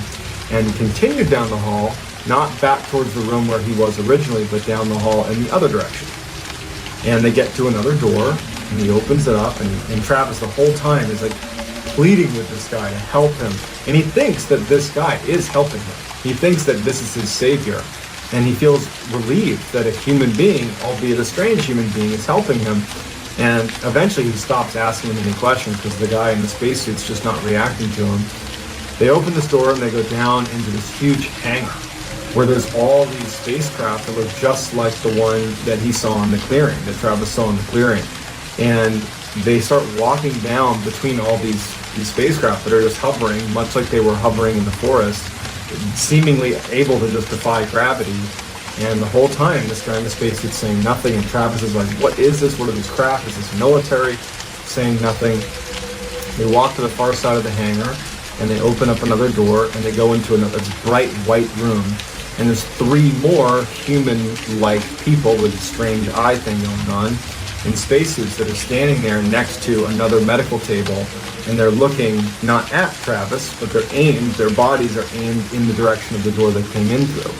and continued down the hall, not back towards the room where he was originally, but down the hall in the other direction. And they get to another door, and he opens it up, and Travis the whole time is like pleading with this guy to help him. And he thinks that this guy is helping him. He thinks that this is his savior. And he feels relieved that a human being, albeit a strange human being, is helping him. And eventually he stops asking him any questions because the guy in the spacesuit's just not reacting to him. They open this door and they go down into this huge hangar where there's all these spacecraft that look just like the one that he saw in the clearing, that Travis saw in the clearing. And they start walking down between all these spacecraft that are just hovering, much like they were hovering in the forest. seemingly able to just defy gravity. And the whole time, this guy in the spacesuit saying nothing, and Travis is like, what is this? What are these craft? Is this military? Saying nothing. They walk to the far side of the hangar, and they open up another door, and they go into another bright white room. And there's 3 more human-like people with a strange eye thing going on in spacesuits that are standing there next to another medical table, and they're looking not at Travis, but their bodies are aimed in the direction of the door they came in through.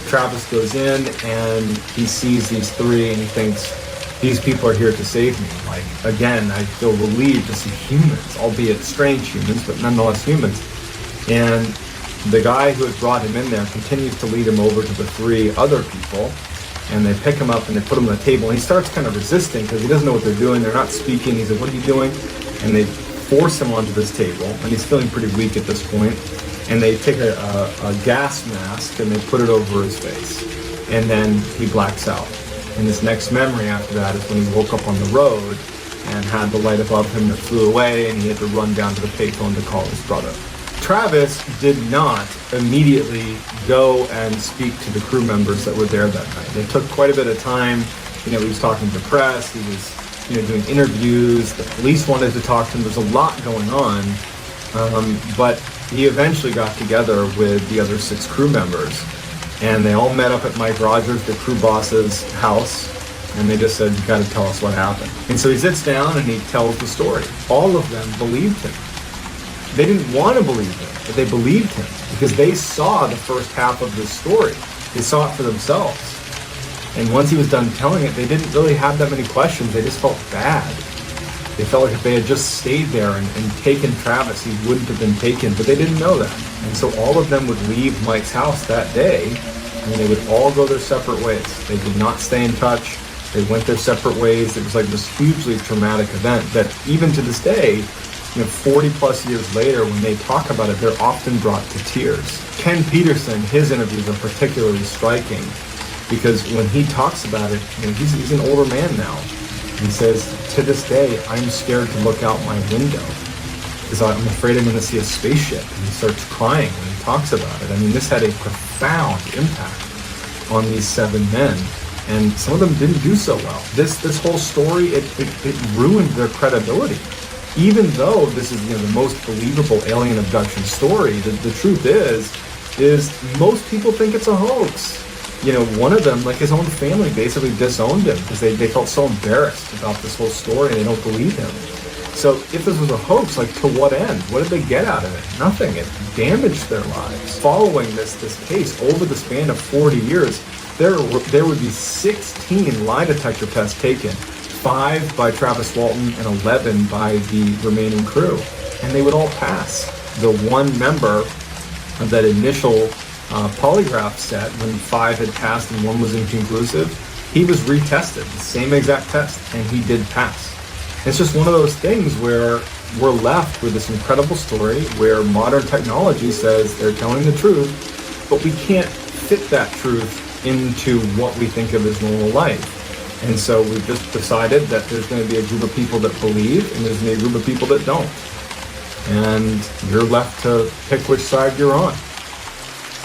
Travis goes in and he sees these 3 and he thinks, these people are here to save me. Like, again, I feel relieved to see humans, albeit strange humans, but nonetheless humans. And the guy who had brought him in there continues to lead him over to the 3 other people, and they pick him up and they put him on the table, and he starts kind of resisting because he doesn't know what they're doing. They're not speaking. He's like, what are you doing? And they force him onto this table, and he's feeling pretty weak at this point. And they take a gas mask and they put it over his face, and then he blacks out. And his next memory after that is when he woke up on the road and had the light above him that flew away, and he had to run down to the payphone to call his brother. Travis did not immediately go and speak to the crew members that were there that night. It took quite a bit of time. He was talking to press. He was, doing interviews. The police wanted to talk to him. There's a lot going on, but he eventually got together with the other 6 crew members, and they all met up at Mike Rogers, the crew boss's house, and they just said, you got to tell us what happened. And so he sits down and he tells the story. All of them believed him. They didn't want to believe him, but they believed him because they saw the first half of this story. They saw it for themselves. And once he was done telling it, they didn't really have that many questions. They just felt bad. They felt like if they had just stayed there and taken Travis, he wouldn't have been taken, but they didn't know that. And so all of them would leave Mike's house that day, and they would all go their separate ways. They did not stay in touch. They went their separate ways. It was like this hugely traumatic event that even to this day, 40 plus years later, when they talk about it, they're often brought to tears. Ken Peterson, his interviews are particularly striking because when he talks about it, he's an older man now. He says, to this day, I'm scared to look out my window because I'm afraid I'm going to see a spaceship. And he starts crying when he talks about it. I mean, this had a profound impact on these 7 men, and some of them didn't do so well. This whole story, it ruined their credibility. Even though this is the most believable alien abduction story, the truth is most people think it's a hoax. One of them, like his own family, basically disowned him because they felt so embarrassed about this whole story and they don't believe him. So if this was a hoax, like to what end? What did they get out of it? Nothing. It damaged their lives. Following this case over the span of 40 years, there would be 16 lie detector tests taken, 5 by Travis Walton and 11 by the remaining crew, and they would all pass. The one member of that initial polygraph set, when 5 had passed and 1 was inconclusive, he was retested, the same exact test, and he did pass. It's just one of those things where we're left with this incredible story where modern technology says they're telling the truth, but we can't fit that truth into what we think of as normal life. And so we've just decided that there's going to be a group of people that believe and there's going to be a group of people that don't. And you're left to pick which side you're on.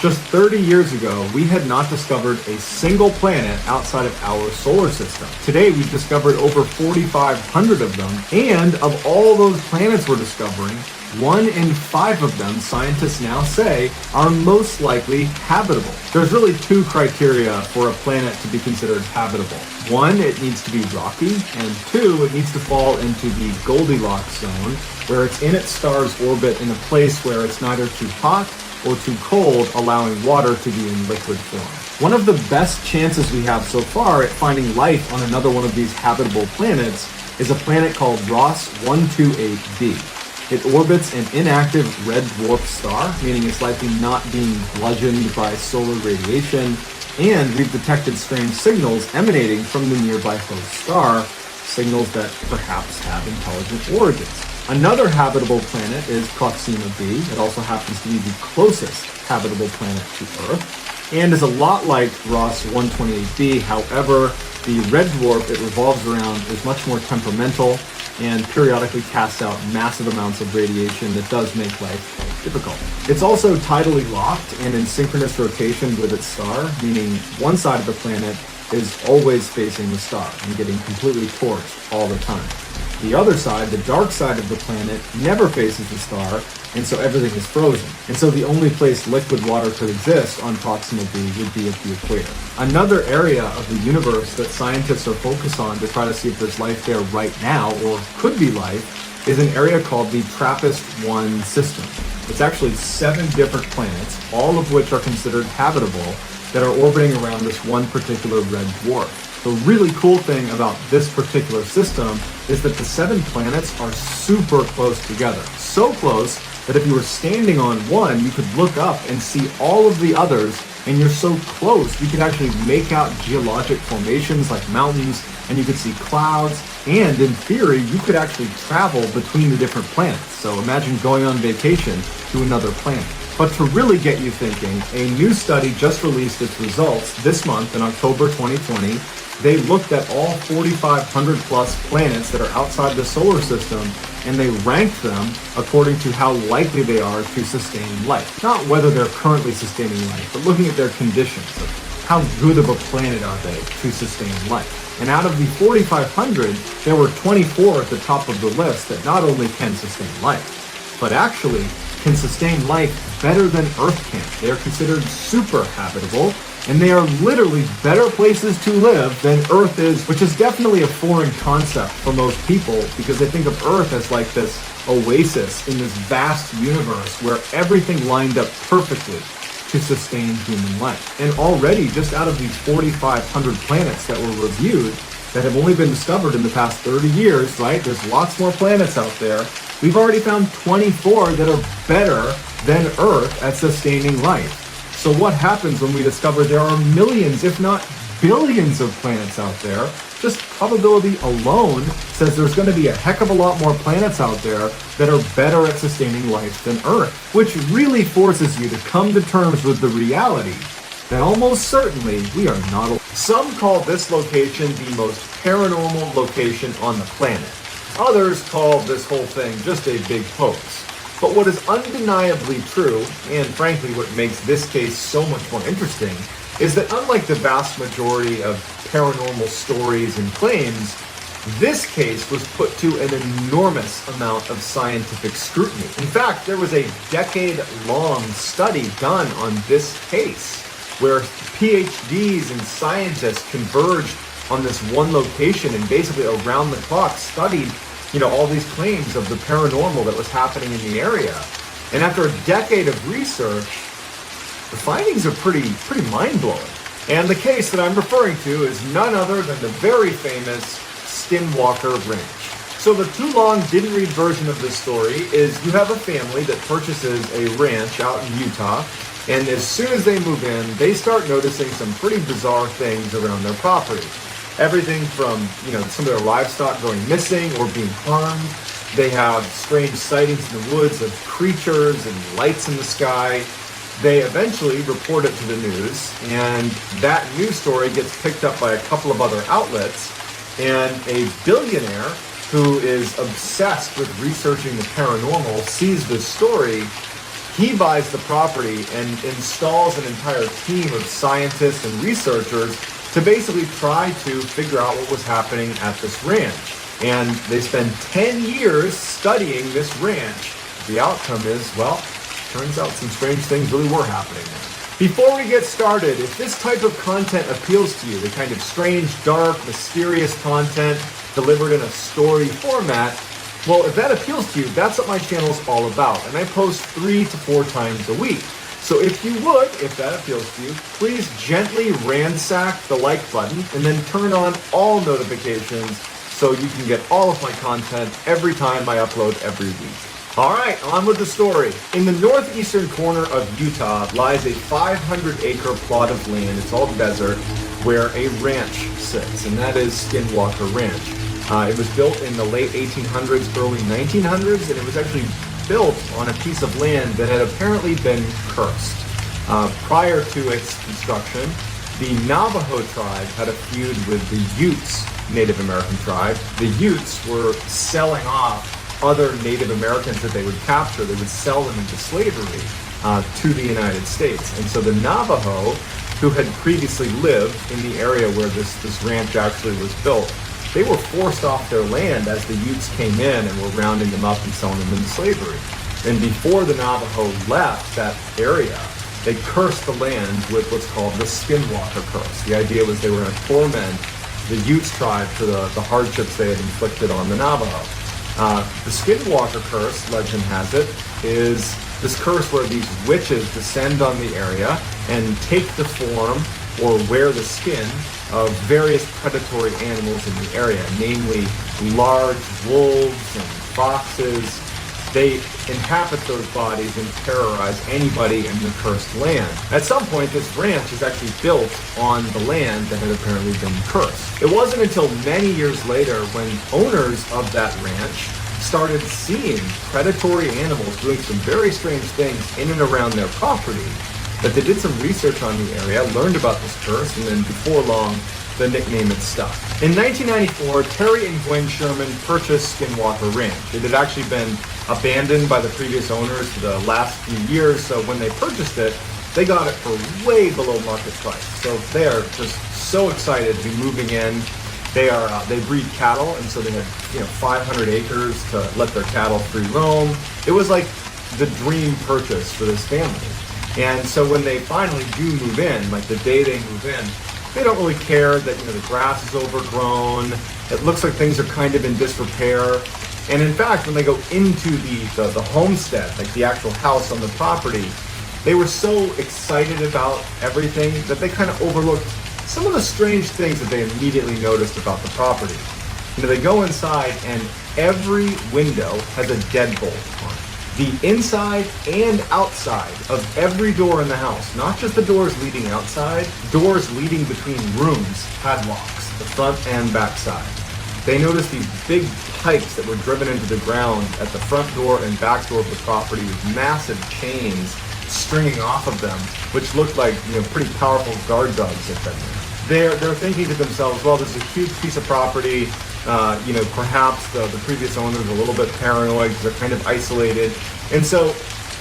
Just 30 years ago, we had not discovered a single planet outside of our solar system. Today, we've discovered over 4,500 of them, and of all those planets we're discovering, 1 in 5 of them, scientists now say, are most likely habitable. There's really 2 criteria for a planet to be considered habitable. 1, it needs to be rocky, and 2, it needs to fall into the Goldilocks zone, where it's in its star's orbit in a place where it's neither too hot or too cold, allowing water to be in liquid form. One of the best chances we have so far at finding life on another one of these habitable planets is a planet called Ross 128b. It orbits an inactive red dwarf star, meaning it's likely not being bludgeoned by solar radiation, and we've detected strange signals emanating from the nearby host star, signals that perhaps have intelligent origins. Another habitable planet is Proxima b. It also happens to be the closest habitable planet to Earth, and is a lot like Ross 128b. However, the red dwarf it revolves around is much more temperamental, and periodically casts out massive amounts of radiation that does make life difficult. It's also tidally locked and in synchronous rotation with its star, meaning one side of the planet is always facing the star and getting completely torched all the time. The other side, the dark side of the planet, never faces the star, and so everything is frozen. And so the only place liquid water could exist on Proxima b would be at the equator. Another area of the universe that scientists are focused on to try to see if there's life there right now, or could be life, is an area called the TRAPPIST-1 system. It's actually 7 different planets, all of which are considered habitable, that are orbiting around this one particular red dwarf. The really cool thing about this particular system is that the 7 planets are super close together. So close that if you were standing on one, you could look up and see all of the others, and you're so close, you could actually make out geologic formations like mountains, and you could see clouds, and in theory, you could actually travel between the different planets. So imagine going on vacation to another planet. But to really get you thinking, a new study just released its results this month in October 2020. They looked at all 4,500 plus planets that are outside the solar system, and they ranked them according to how likely they are to sustain life. Not whether they're currently sustaining life, but looking at their conditions of how good of a planet are they to sustain life. And out of the 4,500, there were 24 at the top of the list that not only can sustain life, but actually can sustain life better than Earth can. They are considered super habitable, and they are literally better places to live than Earth is, which is definitely a foreign concept for most people because they think of Earth as like this oasis in this vast universe where everything lined up perfectly to sustain human life. And already, just out of these 4,500 planets that were reviewed, that have only been discovered in the past 30 years, right? There's lots more planets out there. We've already found 24 that are better than Earth at sustaining life. So what happens when we discover there are millions, if not billions of planets out there? Just probability alone says there's going to be a heck of a lot more planets out there that are better at sustaining life than Earth, which really forces you to come to terms with the reality that almost certainly we are not alone. Some call this location the most paranormal location on the planet. Others call this whole thing just a big hoax. But what is undeniably true, and frankly what makes this case so much more interesting, is that unlike the vast majority of paranormal stories and claims, this case was put to an enormous amount of scientific scrutiny. In fact, there was a decade-long study done on this case, where PhDs and scientists converged on this one location and basically around the clock studied all these claims of the paranormal that was happening in the area. And after a decade of research, the findings are pretty mind-blowing. And the case that I'm referring to is none other than the very famous Skinwalker Ranch. So the too long didn't read version of this story is you have a family that purchases a ranch out in Utah, and as soon as they move in, they start noticing some pretty bizarre things around their property. Everything from, some of their livestock going missing or being harmed. They have strange sightings in the woods of creatures and lights in the sky. They eventually report it to the news, and that news story gets picked up by a couple of other outlets, and a billionaire who is obsessed with researching the paranormal sees this story. He buys the property and installs an entire team of scientists and researchers to basically try to figure out what was happening at this ranch. And they spend 10 years studying this ranch. The outcome is, well, turns out some strange things really were happening there. Before we get started, if this type of content appeals to you, the kind of strange, dark, mysterious content delivered in a story format, well, if that appeals to you, that's what my channel is all about. And I post 3 to 4 times a week. So if you would, if that appeals to you, please gently ransack the like button and then turn on all notifications so you can get all of my content every time I upload every week. All right, on with the story. In the northeastern corner of Utah lies a 500-acre plot of land, it's all desert, where a ranch sits, and that is Skinwalker Ranch. It was built in the late 1800s, early 1900s, and it was actually built on a piece of land that had apparently been cursed. Prior to its construction, the Navajo tribe had a feud with the Utes Native American tribe. The Utes were selling off other Native Americans that they would capture. They would sell them into slavery to the United States. And so the Navajo, who had previously lived in the area where this ranch actually was built, they were forced off their land as the Utes came in and were rounding them up and selling them into slavery. And before the Navajo left that area, they cursed the land with what's called the Skinwalker curse. The idea was they were going to torment the Utes tribe for the hardships they had inflicted on the Navajo. The Skinwalker curse, legend has it, is this curse where these witches descend on the area and take the form or wear the skin of various predatory animals in the area, namely large wolves and foxes. They inhabit those bodies and terrorize anybody in the cursed land. At some point, this ranch is actually built on the land that had apparently been cursed. It wasn't until many years later when owners of that ranch started seeing predatory animals doing some very strange things in and around their property that they did some research on the area, learned about this curse, and then before long, the nickname had stuck. In 1994, Terry and Gwen Sherman purchased Skinwalker Ranch. It had actually been abandoned by the previous owners for the last few years, so when they purchased it, they got it for way below market price. So they are just so excited to be moving in. They breed cattle, and so they had 500 acres to let their cattle free roam. It was like the dream purchase for this family. And so when they finally do move in, like the day they move in, they don't really care that the grass is overgrown. It looks like things are kind of in disrepair. And in fact, when they go into the homestead, like the actual house on the property, they were so excited about everything that they kind of overlooked some of the strange things that they immediately noticed about the property. They go inside and every window has a deadbolt on it. The inside and outside of every door in the house, not just the doors leading outside, doors leading between rooms had locks, the front and back side. They noticed these big pipes that were driven into the ground at the front door and back door of the property with massive chains stringing off of them, which looked like pretty powerful guard dogs had been there. They're thinking to themselves, well, this is a huge piece of property. Perhaps the previous owners are a little bit paranoid because they're kind of isolated. And so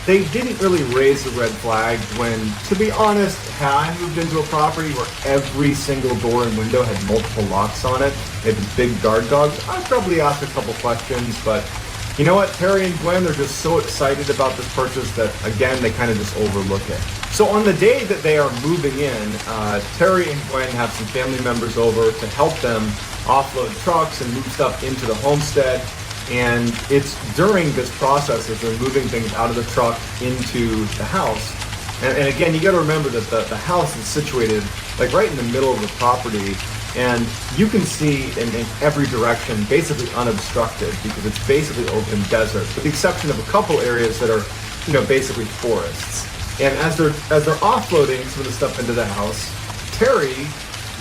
they didn't really raise the red flag when, to be honest, had I moved into a property where every single door and window had multiple locks on it, they had these big guard dogs, I'd probably ask a couple questions. But you know what? Terry and Gwen, they're just so excited about this purchase that, again, they kind of just overlook it. So on the day that they are moving in, Terry and Gwen have some family members over to help them offload trucks and move stuff into the homestead. And it's during this process as they're moving things out of the truck into the house. And again, you got to remember that the house is situated like right in the middle of the property. And you can see in every direction, basically unobstructed, because it's basically open desert, with the exception of a couple areas that are, basically forests. And as they're offloading some of the stuff into the house, Terry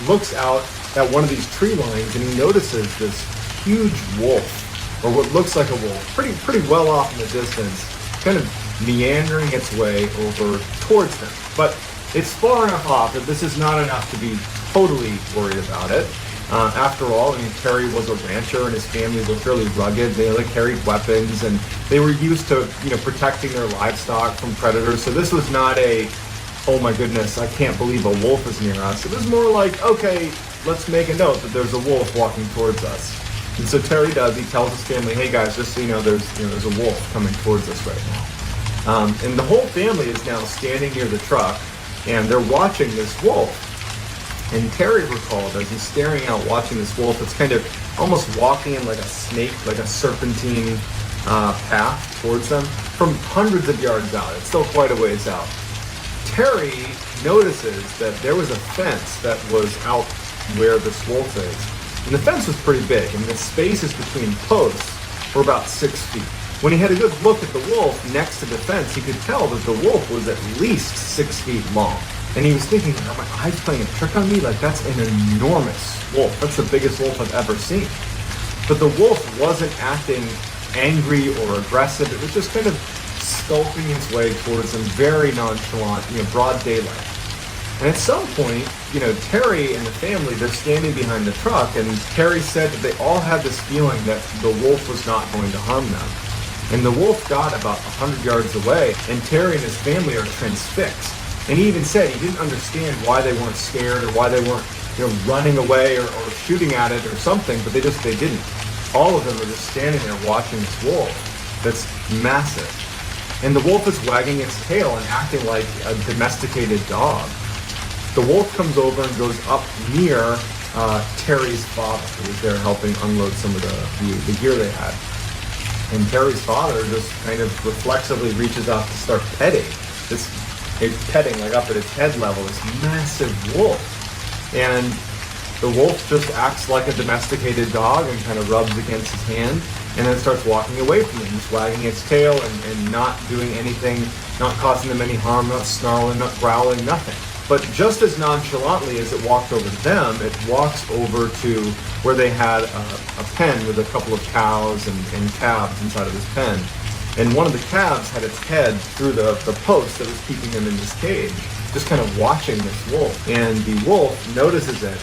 looks out at one of these tree lines and he notices this huge wolf, or what looks like a wolf, pretty well off in the distance, kind of meandering its way over towards them. But it's far enough off that this is not enough to be totally worried about it. After all, Terry was a rancher and his family were fairly rugged. They carried weapons and they were used to, protecting their livestock from predators. So this was not a, oh my goodness, I can't believe a wolf is near us. It was more like, okay, let's make a note that there's a wolf walking towards us. And so Terry does. He tells his family, hey guys, just so you know, there's a wolf coming towards us right now. And the whole family is now standing near the truck and they're watching this wolf. And Terry recalled as he's staring out watching this wolf, it's kind of almost walking in like a snake, like a serpentine path towards them from hundreds of yards out. It's still quite a ways out. Terry notices that there was a fence that was out where this wolf is. And the fence was pretty big, and the spaces between posts were about 6 feet. When he had a good look at the wolf next to the fence, he could tell that the wolf was at least 6 feet long. And he was thinking, are my eyes playing a trick on me? Like, that's an enormous wolf. That's the biggest wolf I've ever seen. But the wolf wasn't acting angry or aggressive. It was just kind of skulking its way towards him, very nonchalant, broad daylight. And at some point, Terry and the family, they're standing behind the truck, and Terry said that they all had this feeling that the wolf was not going to harm them. And the wolf got about 100 yards away, and Terry and his family are transfixed. And he even said he didn't understand why they weren't scared or why they weren't running away or shooting at it or something, but they didn't. All of them are just standing there watching this wolf that's massive. And the wolf is wagging its tail and acting like a domesticated dog. The wolf comes over and goes up near Terry's father, who was there helping unload some of the gear they had. And Terry's father just kind of reflexively reaches out to start petting. Petting like up at its head level, this massive wolf. And the wolf just acts like a domesticated dog and kind of rubs against his hand, and then starts walking away from him, just wagging its tail and not doing anything, not causing them any harm, not snarling, not growling, nothing. But just as nonchalantly as it walked over to them, it walks over to where they had a pen with a couple of cows and calves inside of this pen. And one of the calves had its head through the post that was keeping him in this cage, just kind of watching this wolf. And the wolf notices it,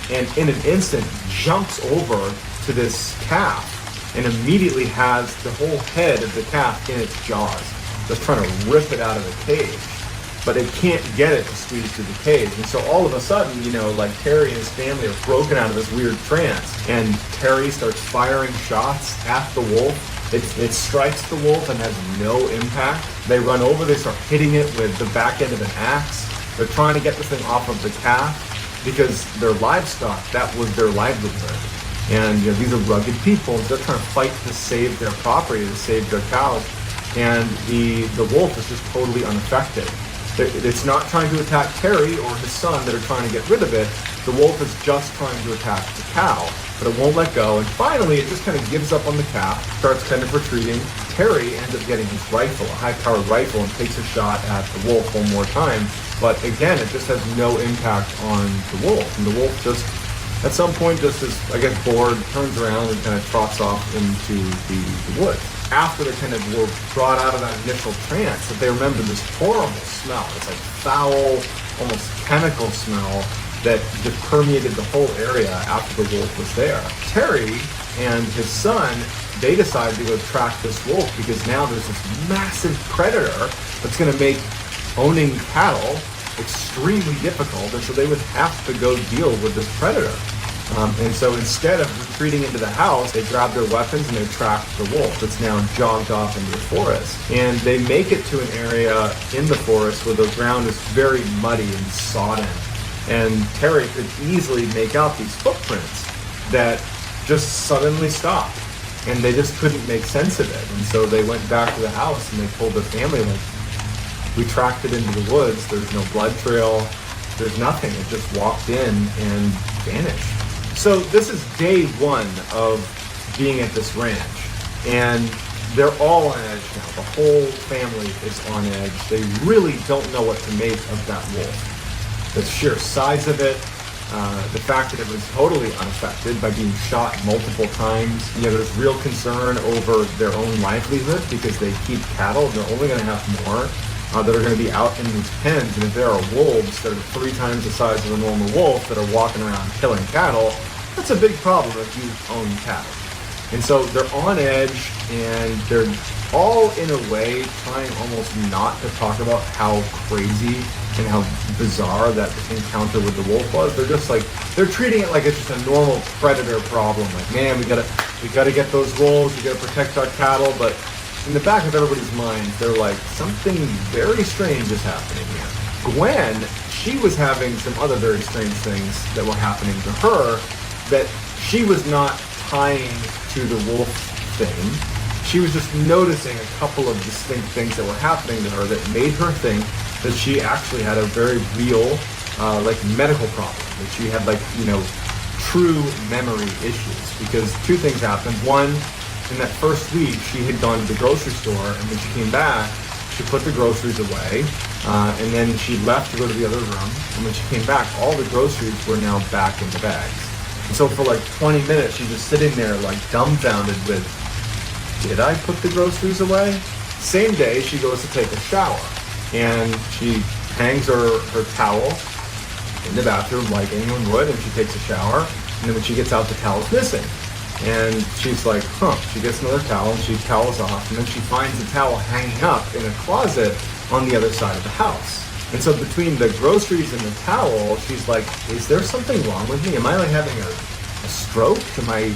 and in an instant jumps over to this calf and immediately has the whole head of the calf in its jaws, just trying to rip it out of the cage. But it can't get it to squeeze through the cage. And so all of a sudden, like Terry and his family are broken out of this weird trance. And Terry starts firing shots at the wolf. It strikes the wolf and has no impact. They run over, they start hitting it with the back end of an axe. They're trying to get the thing off of the calf because their livestock, that was their livelihood. And these are rugged people. They're trying to fight to save their property, to save their cows. And the wolf is just totally unaffected. It's not trying to attack Terry or his son that are trying to get rid of it. The wolf is just trying to attack the cow, but it won't let go. And finally, it just kind of gives up on the calf, starts kind of retreating. Terry ends up getting his rifle, a high-powered rifle, and takes a shot at the wolf one more time. But again, it just has no impact on the wolf. And the wolf just, at some point, just is, bored, turns around and kind of trots off into the woods. After they kind of were brought out of that initial trance, that they remember this horrible smell. It's like foul, almost chemical smell that just permeated the whole area after the wolf was there. Terry and his son, they decided to go track this wolf because now there's this massive predator that's going to make owning cattle extremely difficult, and so they would have to go deal with this predator. And so instead of retreating into the house, they grab their weapons and they track the wolf that's now jogged off into the forest. And they make it to an area in the forest where the ground is very muddy and sodden. And Terry could easily make out these footprints that just suddenly stopped. And they just couldn't make sense of it. And so they went back to the house and they told their family, we tracked it into the woods. There's no blood trail. There's nothing. It just walked in and vanished. So this is day one of being at this ranch, and they're all on edge now. The whole family is on edge. They really don't know what to make of that wolf. The sheer size of it, the fact that it was totally unaffected by being shot multiple times. There's real concern over their own livelihood because they keep cattle. They're only going to have more that are going to be out in these pens, and if there are wolves that are 3 times the size of a normal wolf that are walking around killing cattle, that's a big problem if you own cattle. And so they're on edge, and they're all in a way trying almost not to talk about how crazy and how bizarre that encounter with the wolf was. They're just they're treating it like it's just a normal predator problem. Like, man, we gotta get those wolves, we gotta protect our cattle, but in the back of everybody's minds, they're like, something very strange is happening here. Gwen, she was having some other very strange things that were happening to her that she was not tying to the wolf thing. She was just noticing a couple of distinct things that were happening to her that made her think that she actually had a very real, medical problem. That she had, true memory issues. Because 2 things happened. One, in that first week, she had gone to the grocery store, and when she came back, she put the groceries away, and then she left to go to the other room, and when she came back, all the groceries were now back in the bags. And so for 20 minutes, she's just sitting there dumbfounded with, did I put the groceries away? Same day, she goes to take a shower, and she hangs her towel in the bathroom like anyone would, and she takes a shower, and then when she gets out, the towel's missing. And she's like, she gets another towel and she towels off, and then she finds the towel hanging up in a closet on the other side of the house. And so between the groceries and the towel, she's like, is there something wrong with me? Am I like having a stroke? Am I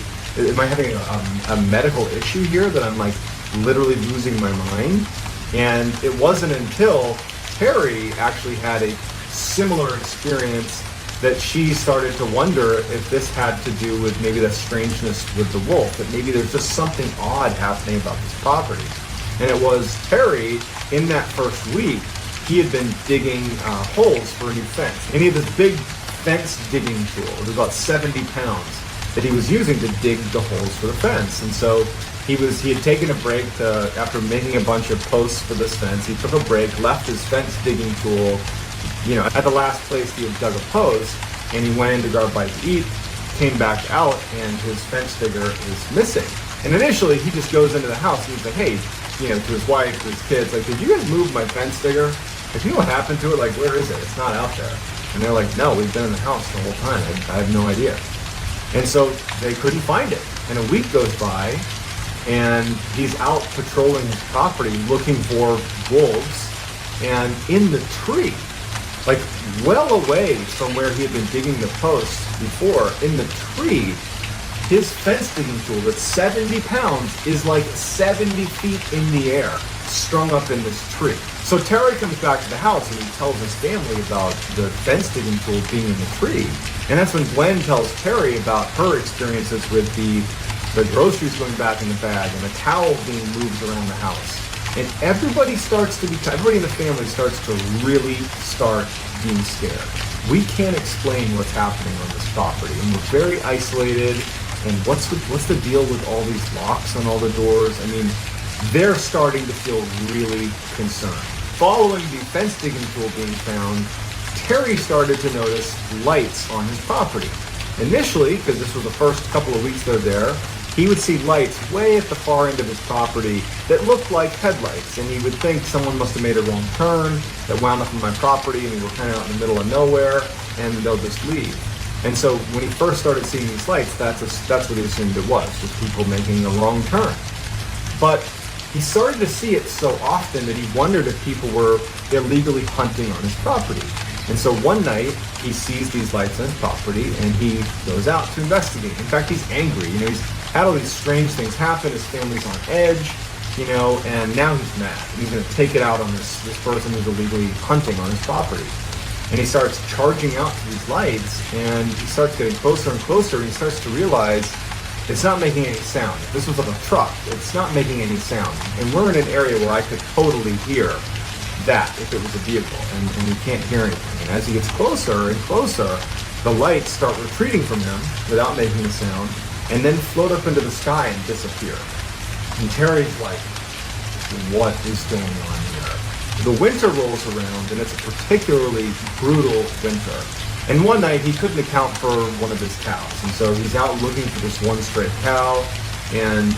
having a medical issue here that I'm like literally losing my mind? And it wasn't until Terry actually had a similar experience that she started to wonder if this had to do with maybe that strangeness with the wolf, that maybe there's just something odd happening about this property. And it was Terry, in that first week, he had been digging holes for a new fence. And he had this big fence digging tool. It was about 70 pounds that he was using to dig the holes for the fence. And so he had taken a break after making a bunch of posts for this fence. He took a break, left his fence digging tool, at the last place he had dug a post, and he went in to grab a bite to eat, came back out, and his fence digger is missing. And initially, he just goes into the house and he's like, hey, to his wife, to his kids, like, did you guys move my fence digger? Like, you know what happened to it? Like, where is it? It's not out there. And they're like, no, we've been in the house the whole time. I have no idea. And so they couldn't find it. And a week goes by, and he's out patrolling his property looking for wolves. And in the tree, like well away from where he had been digging the posts before, in the tree, his fence digging tool that's 70 pounds is like 70 feet in the air, strung up in this tree. So Terry comes back to the house and he tells his family about the fence digging tool being in the tree. And that's when Gwen tells Terry about her experiences with the groceries going back in the bag and the towel being moved around the house. And everybody in the family starts to really start being scared. We can't explain what's happening on this property, and we're very isolated. And what's the deal with all these locks on all the doors? I mean, they're starting to feel really concerned. Following the fence digging tool being found, Terry started to notice lights on his property. Initially, because this was the first couple of weeks they're there, he would see lights way at the far end of his property that looked like headlights, and he would think someone must have made a wrong turn that wound up on my property, and we were kind of out in the middle of nowhere, and they'll just leave. And so when he first started seeing these lights, that's what he assumed it was, just people making a wrong turn. But he started to see it so often that he wondered if people were illegally hunting on his property. And so one night, he sees these lights on his property, and he goes out to investigate. In fact, he's angry. He's had all these strange things happen. His family's on edge, and now he's mad. He's going to take it out on this person who's illegally hunting on his property. And he starts charging out to these lights, and he starts getting closer and closer, and he starts to realize it's not making any sound. If this was like a truck, it's not making any sound. And we're in an area where I could totally hear that if it was a vehicle, and we can't hear anything. And as he gets closer and closer, the lights start retreating from him without making a sound, and then float up into the sky and disappear. And Terry's like, what is going on here? The winter rolls around, and it's a particularly brutal winter. And one night, he couldn't account for one of his cows. And so he's out looking for this one stray cow, and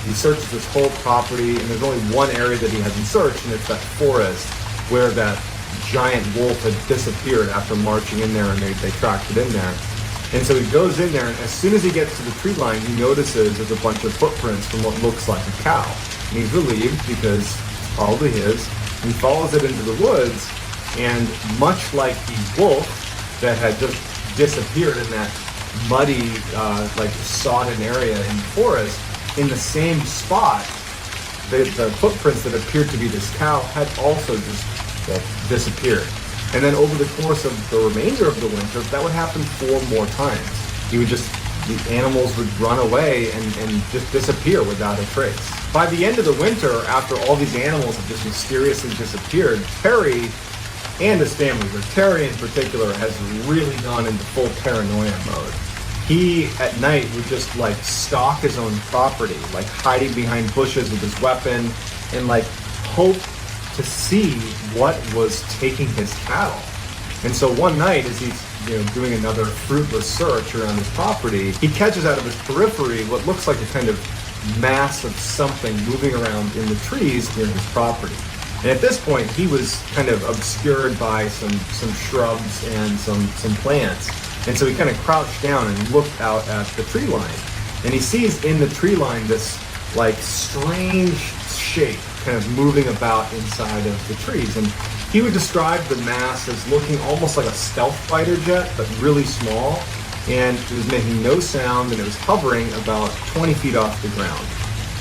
he searches this whole property, and there's only one area that he hasn't searched, and it's that forest where that giant wolf had disappeared after marching in there, and they tracked it in there. And so he goes in there, and as soon as he gets to the tree line, he notices there's a bunch of footprints from what looks like a cow. And he's relieved because it's probably his. And he follows it into the woods, and much like the wolf that had just disappeared in that muddy, sodden area in the forest, in the same spot, the footprints that appeared to be this cow had also just disappeared. And then over the course of the remainder of the winter, that would happen 4 more times. The animals would run away and just disappear without a trace. By the end of the winter, after all these animals have just mysteriously disappeared, Terry and his family, but Terry in particular, has really gone into full paranoia mode. He, at night, would just stalk his own property, hiding behind bushes with his weapon, and hope to see what was taking his cattle. And so one night, as he's doing another fruitless search around his property, he catches out of his periphery what looks like a kind of mass of something moving around in the trees near his property. And at this point, he was kind of obscured by some shrubs and some plants. And so he kind of crouched down and looked out at the tree line. And he sees in the tree line this like strange shape kind of moving about inside of the trees. And he would describe the mass as looking almost like a stealth fighter jet, but really small. And it was making no sound, and it was hovering about 20 feet off the ground.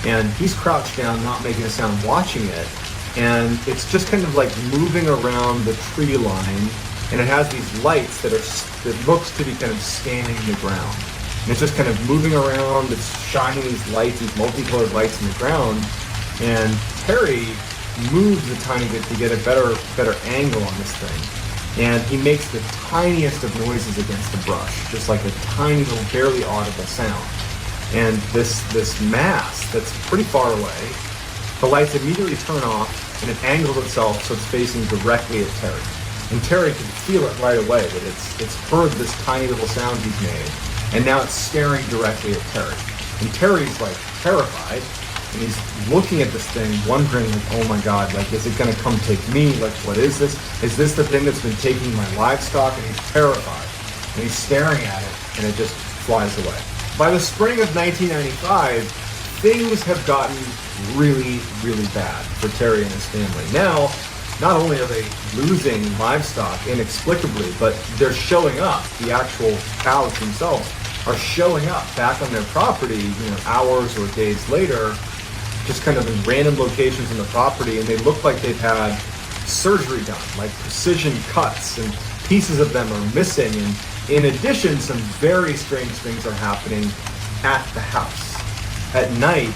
And he's crouched down, not making a sound, watching it. And it's just kind of like moving around the tree line, and it has these lights that looks to be kind of scanning the ground. And it's just kind of moving around, it's shining these lights, these multicolored lights in the ground. And Terry moves a tiny bit to get a better angle on this thing. And he makes the tiniest of noises against the brush, just like a tiny little, barely audible sound. And this mass that's pretty far away, the lights immediately turn off, and it angles itself so it's facing directly at Terry. And Terry can feel it right away that it's heard this tiny little sound he's made, and now it's staring directly at Terry. And Terry's like terrified, and he's looking at this thing, wondering like, oh my God, like, is it gonna come take me? Like, what is this? Is this the thing that's been taking my livestock? And he's terrified, and he's staring at it, and it just flies away. By the spring of 1995, things have gotten really, really bad for Terry and his family. Now, not only are they losing livestock inexplicably, but they're showing up. The actual cows themselves are showing up back on their property, hours or days later, just kind of in random locations on the property, and they look like they've had surgery done, like precision cuts, and pieces of them are missing. And in addition, some very strange things are happening at the house. At night,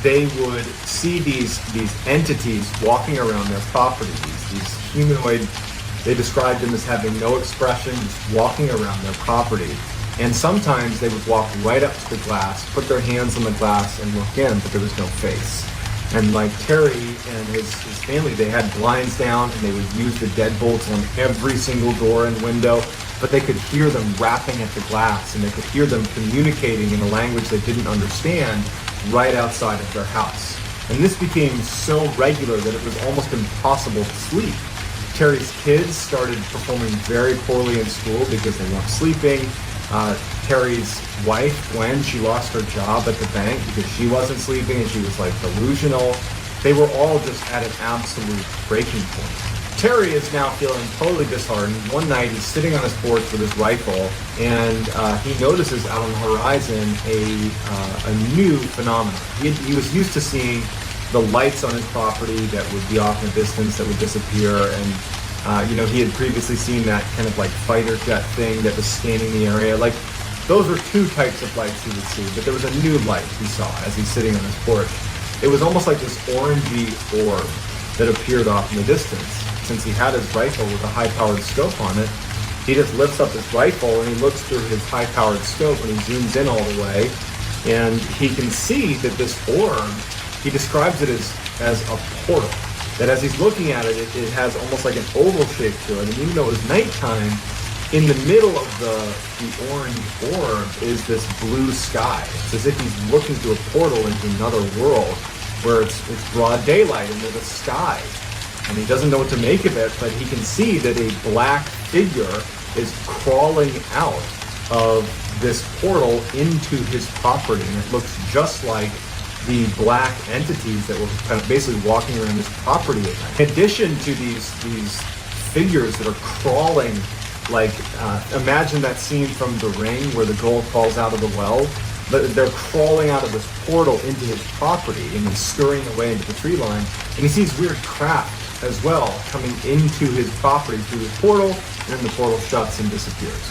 they would see these entities walking around their property, these humanoid, they described them as having no expression, just walking around their property. And sometimes they would walk right up to the glass, put their hands on the glass and look in, but there was no face. And like Terry and his family, they had blinds down, and they would use the deadbolts on every single door and window, but they could hear them rapping at the glass, and they could hear them communicating in a language they didn't understand right outside of their house. And this became so regular that it was almost impossible to sleep. Terry's kids started performing very poorly in school because they weren't sleeping. Terry's wife, Gwen, she lost her job at the bank because she wasn't sleeping, and she was like delusional. They were all just at an absolute breaking point. Terry is now feeling totally disheartened. One night he's sitting on his porch with his rifle, and he notices out on the horizon a new phenomenon. He was used to seeing the lights on his property that would be off in the distance that would disappear, and he had previously seen that kind of like fighter jet thing that was scanning the area. Like, those were two types of lights he would see, but there was a new light he saw as he's sitting on his porch. It was almost like this orangey orb that appeared off in the distance. Since he had his rifle with a high-powered scope on it, he just lifts up his rifle and he looks through his high-powered scope, and he zooms in all the way, and he can see that this orb, he describes it as a portal. That as he's looking at it, it has almost like an oval shape to it. And even though it was nighttime, in the middle of the orange orb is this blue sky. It's as if he's looking through a portal into another world where it's broad daylight and there's a sky. And he doesn't know what to make of it, but he can see that a black figure is crawling out of this portal into his property. And it looks just like the black entities that were kind of basically walking around this property at night. In addition to these figures that are crawling, like imagine that scene from The Ring where the gold falls out of the well, but they're crawling out of this portal into his property and then scurrying away into the tree line. And he sees weird craft as well coming into his property through his portal, and then the portal shuts and disappears.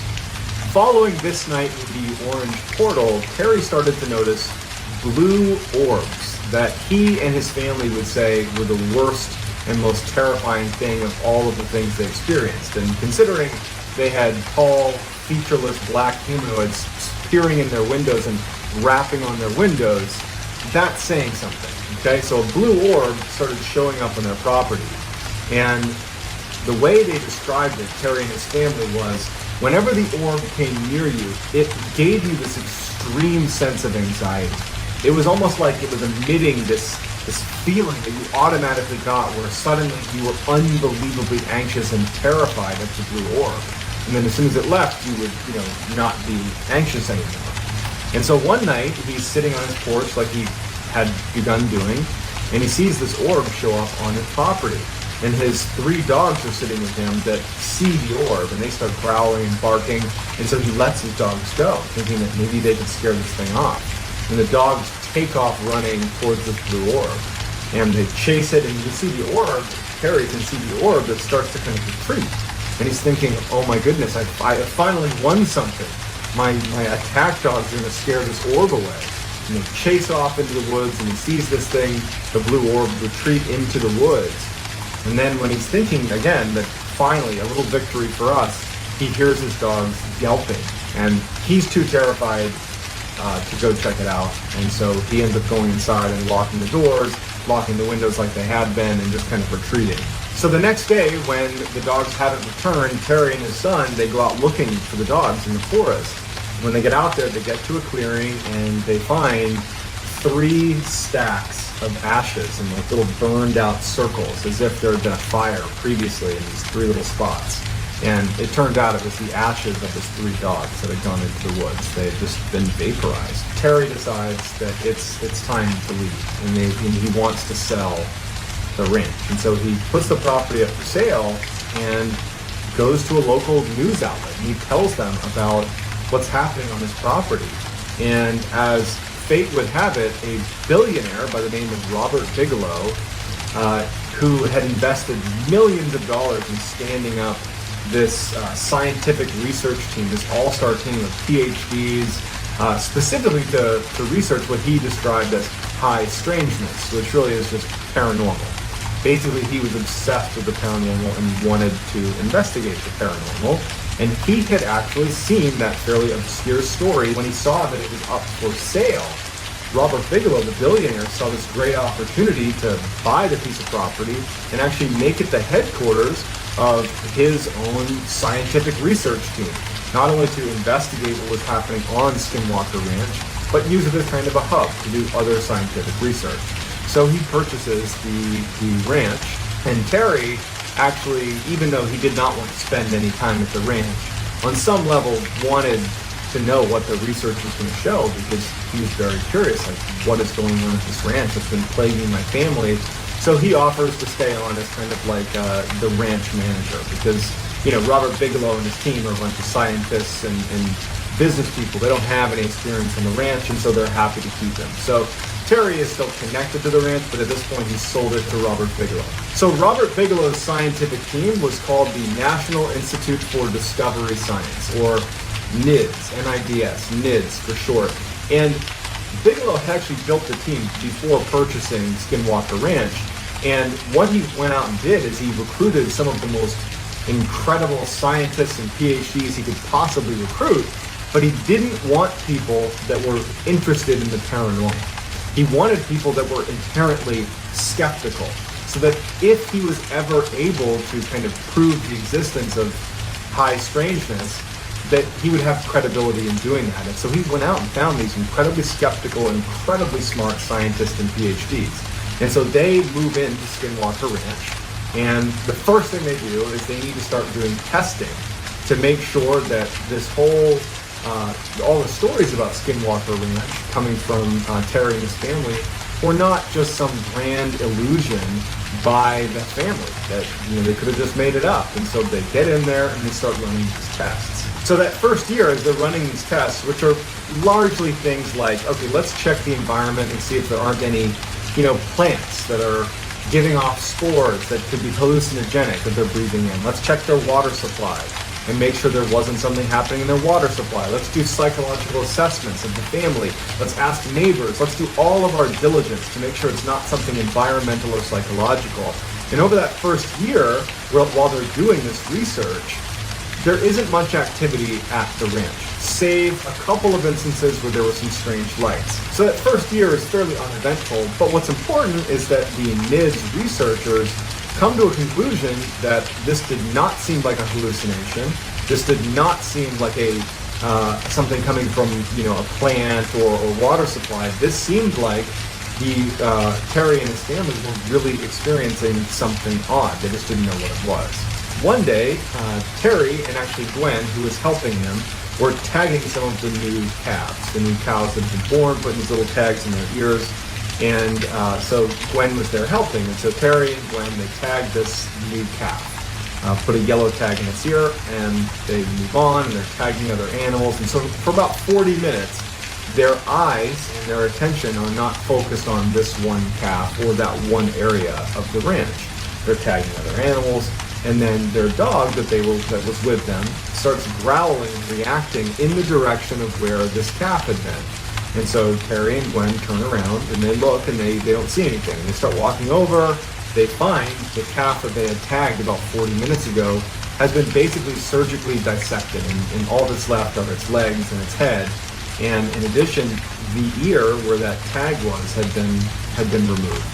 Following this night with the orange portal, Terry started to notice blue orbs that he and his family would say were the worst and most terrifying thing of all of the things they experienced. And considering they had tall, featureless black humanoids peering in their windows and rapping on their windows, that's saying something. Okay, so a blue orb started showing up on their property. And the way they described it, Terry and his family, was whenever the orb came near you, it gave you this extreme sense of anxiety. It was almost like it was emitting this this feeling that you automatically got where suddenly you were unbelievably anxious and terrified of the blue orb. And then as soon as it left, you would, not be anxious anymore. And so one night, he's sitting on his porch like he had begun doing, and he sees this orb show up on his property. And his 3 dogs are sitting with him that see the orb, and they start growling and barking, and so he lets his dogs go, thinking that maybe they could scare this thing off. And the dogs take off running towards this blue orb, and they chase it, and you can see the orb, Terry can see the orb that starts to kind of retreat. And he's thinking, oh my goodness, I finally won something. My attack dogs are going to scare this orb away. And they chase off into the woods, and he sees this thing, the blue orb, retreat into the woods. And then when he's thinking again that finally a little victory for us, he hears his dogs yelping, and he's too terrified to go check it out. And so he ends up going inside and locking the doors, locking the windows like they had been, and just kind of retreating. So the next day, when the dogs haven't returned, Terry and his son, they go out looking for the dogs in the forest. When they get out there, they get to a clearing, and they find 3 stacks of ashes in like little burned out circles, as if there had been a fire previously in these 3 little spots. And it turned out it was the ashes of his 3 dogs that had gone into the woods. They had just been vaporized. Terry decides that it's time to leave, and he wants to sell the ranch. And so he puts the property up for sale and goes to a local news outlet, and he tells them about what's happening on his property. And as fate would have it, a billionaire by the name of Robert Bigelow, who had invested millions of dollars in standing up this scientific research team, this all-star team of PhDs, specifically to research what he described as high strangeness, which really is just paranormal. Basically, he was obsessed with the paranormal and wanted to investigate the paranormal. And he had actually seen that fairly obscure story when he saw that it was up for sale. Robert Bigelow, the billionaire, saw this great opportunity to buy the piece of property and actually make it the headquarters of his own scientific research team. Not only to investigate what was happening on Skinwalker Ranch, but use it as kind of a hub to do other scientific research. So he purchases the ranch, and Terry actually, even though he did not want to spend any time at the ranch, on some level wanted to know what the research was going to show, because he was very curious, like, what is going on at this ranch that's been plaguing my family. So he offers to stay on as kind of like the ranch manager, because, Robert Bigelow and his team are a bunch of scientists and business people. They don't have any experience on the ranch, and so they're happy to keep him. So Terry is still connected to the ranch, but at this point he's sold it to Robert Bigelow. So Robert Bigelow's scientific team was called the National Institute for Discovery Science, or NIDS, N-I-D-S, NIDS for short. And Bigelow had actually built the team before purchasing Skinwalker Ranch. And what he went out and did is he recruited some of the most incredible scientists and PhDs he could possibly recruit, but he didn't want people that were interested in the paranormal. He wanted people that were inherently skeptical, so that if he was ever able to kind of prove the existence of high strangeness, that he would have credibility in doing that. And so he went out and found these incredibly skeptical, incredibly smart scientists and PhDs. And so they move into Skinwalker Ranch, and the first thing they do is they need to start doing testing to make sure that this whole all the stories about Skinwalker Ranch coming from Terry and his family were not just some grand illusion by the family, that they could have just made it up. And so they get in there and they start running these tests. So that first year, as they're running these tests, which are largely things like, okay, let's check the environment and see if there aren't any, plants that are giving off spores that could be hallucinogenic that they're breathing in. Let's check their water supply and make sure there wasn't something happening in their water supply. Let's do psychological assessments of the family. Let's ask neighbors. Let's do all of our diligence to make sure it's not something environmental or psychological. And over that first year, while they're doing this research, there isn't much activity at the ranch, save a couple of instances where there were some strange lights. So that first year is fairly uneventful, but what's important is that the NIDS researchers come to a conclusion that this did not seem like a hallucination. This did not seem like a something coming from a plant or water supply. This seemed like Terry and his family were really experiencing something odd. They just didn't know what it was. One day, Terry and actually Gwen, who was helping him, were tagging some of the new calves. The new cows that had been born, putting these little tags in their ears. And so Gwen was there helping. And so Terry and Gwen, they tagged this new calf. Put a yellow tag in its ear, and they move on, and they're tagging other animals. And so for about 40 minutes, their eyes and their attention are not focused on this one calf or that one area of the ranch. They're tagging other animals, and then their dog that was with them starts growling and reacting in the direction of where this calf had been. And so Terry and Gwen turn around, and they look, and they don't see anything. They start walking over. They find the calf that they had tagged about 40 minutes ago has been basically surgically dissected, and all that's left are its legs and its head. And in addition, the ear where that tag was had been removed.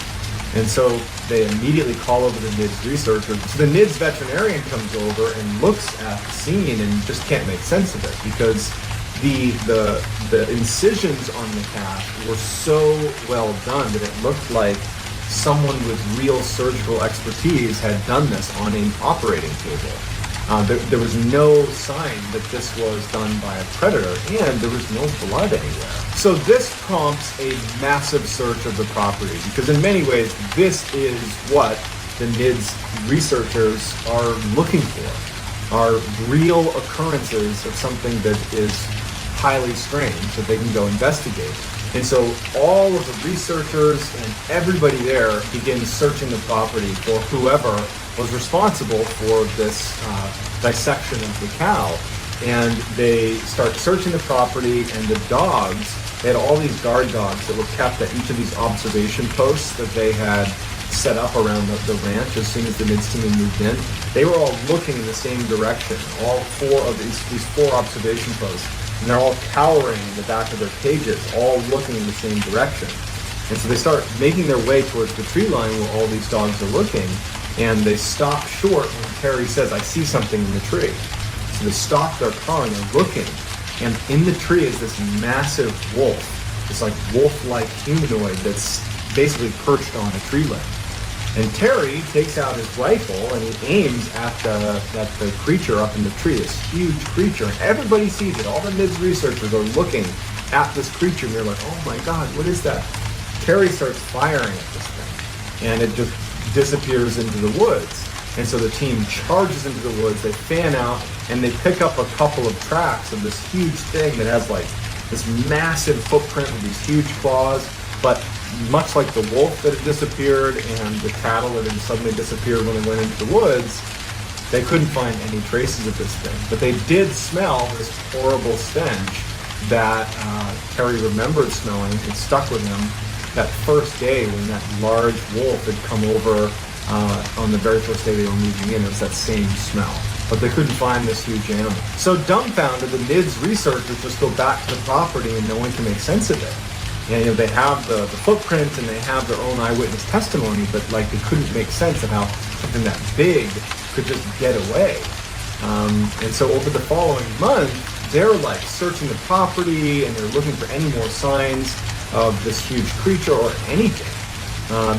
And so they immediately call over the NIDS researcher. So the NIDS veterinarian comes over and looks at the scene and just can't make sense of it, because the incisions on the calf were so well done that it looked like someone with real surgical expertise had done this on an operating table. There was no sign that this was done by a predator, and there was no blood anywhere. So this prompts a massive search of the property, because in many ways, this is what the NIDS researchers are looking for, are real occurrences of something that is highly strange that they can go investigate. And so all of the researchers and everybody there begins searching the property for whoever was responsible for this dissection of the cow. And they start searching the property, and the dogs, they had all these guard dogs that were kept at each of these observation posts that they had set up around the ranch as soon as the NIDS team had moved in. They were all looking in the same direction, all four of these four observation posts. And they're all cowering in the back of their cages, all looking in the same direction. And so they start making their way towards the tree line where all these dogs are looking, and they stop short when Terry says, "I see something in the tree." So they stop their car and they're looking, and in the tree is this massive wolf, this like wolf-like humanoid that's basically perched on a tree limb. And Terry takes out his rifle and he aims at the creature up in the tree, this huge creature. And everybody sees it. All the NIDS researchers are looking at this creature, and they're like, "Oh my God, what is that?" Terry starts firing at this thing, and it just disappears into the woods. And so the team charges into the woods. They fan out, and they pick up a couple of tracks of this huge thing that has like this massive footprint with these huge claws, but much like the wolf that had disappeared and the cattle that had suddenly disappeared when they went into the woods, they couldn't find any traces of this thing. But they did smell this horrible stench that Terry remembered smelling. It stuck with him that first day when that large wolf had come over on the very first day they were moving in. It was that same smell. But they couldn't find this huge animal. So dumbfounded, the NIDS researchers just go back to the property and no one can make sense of it. And they have the footprint and they have their own eyewitness testimony, but like they couldn't make sense of how something that big could just get away. And so over the following month, they're like searching the property and they're looking for any more signs of this huge creature or anything.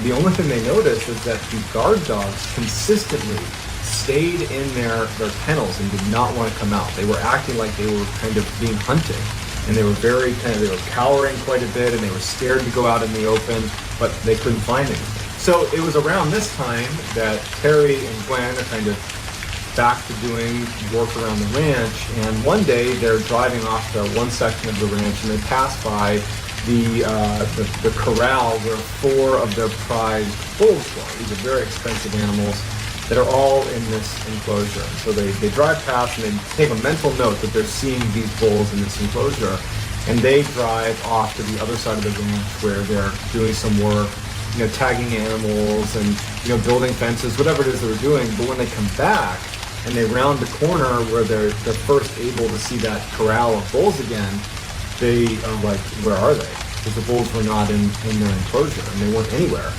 The only thing they noticed is that the guard dogs consistently stayed in their kennels and did not want to come out. They were acting like they were kind of being hunted. And they were they were cowering quite a bit, and they were scared to go out in the open, but they couldn't find anything. So it was around this time that Terry and Gwen are kind of back to doing work around the ranch, and one day they're driving off to one section of the ranch, and they pass by the corral where four of their prized bulls were. These are very expensive animals that are all in this enclosure. So they drive past and they take a mental note that they're seeing these bulls in this enclosure, and they drive off to the other side of the ranch where they're doing some work, tagging animals and, building fences, whatever it is they were doing. But when they come back and they round the corner where they're first able to see that corral of bulls again, they are like, where are they? Because the bulls were not in their enclosure and they weren't anywhere.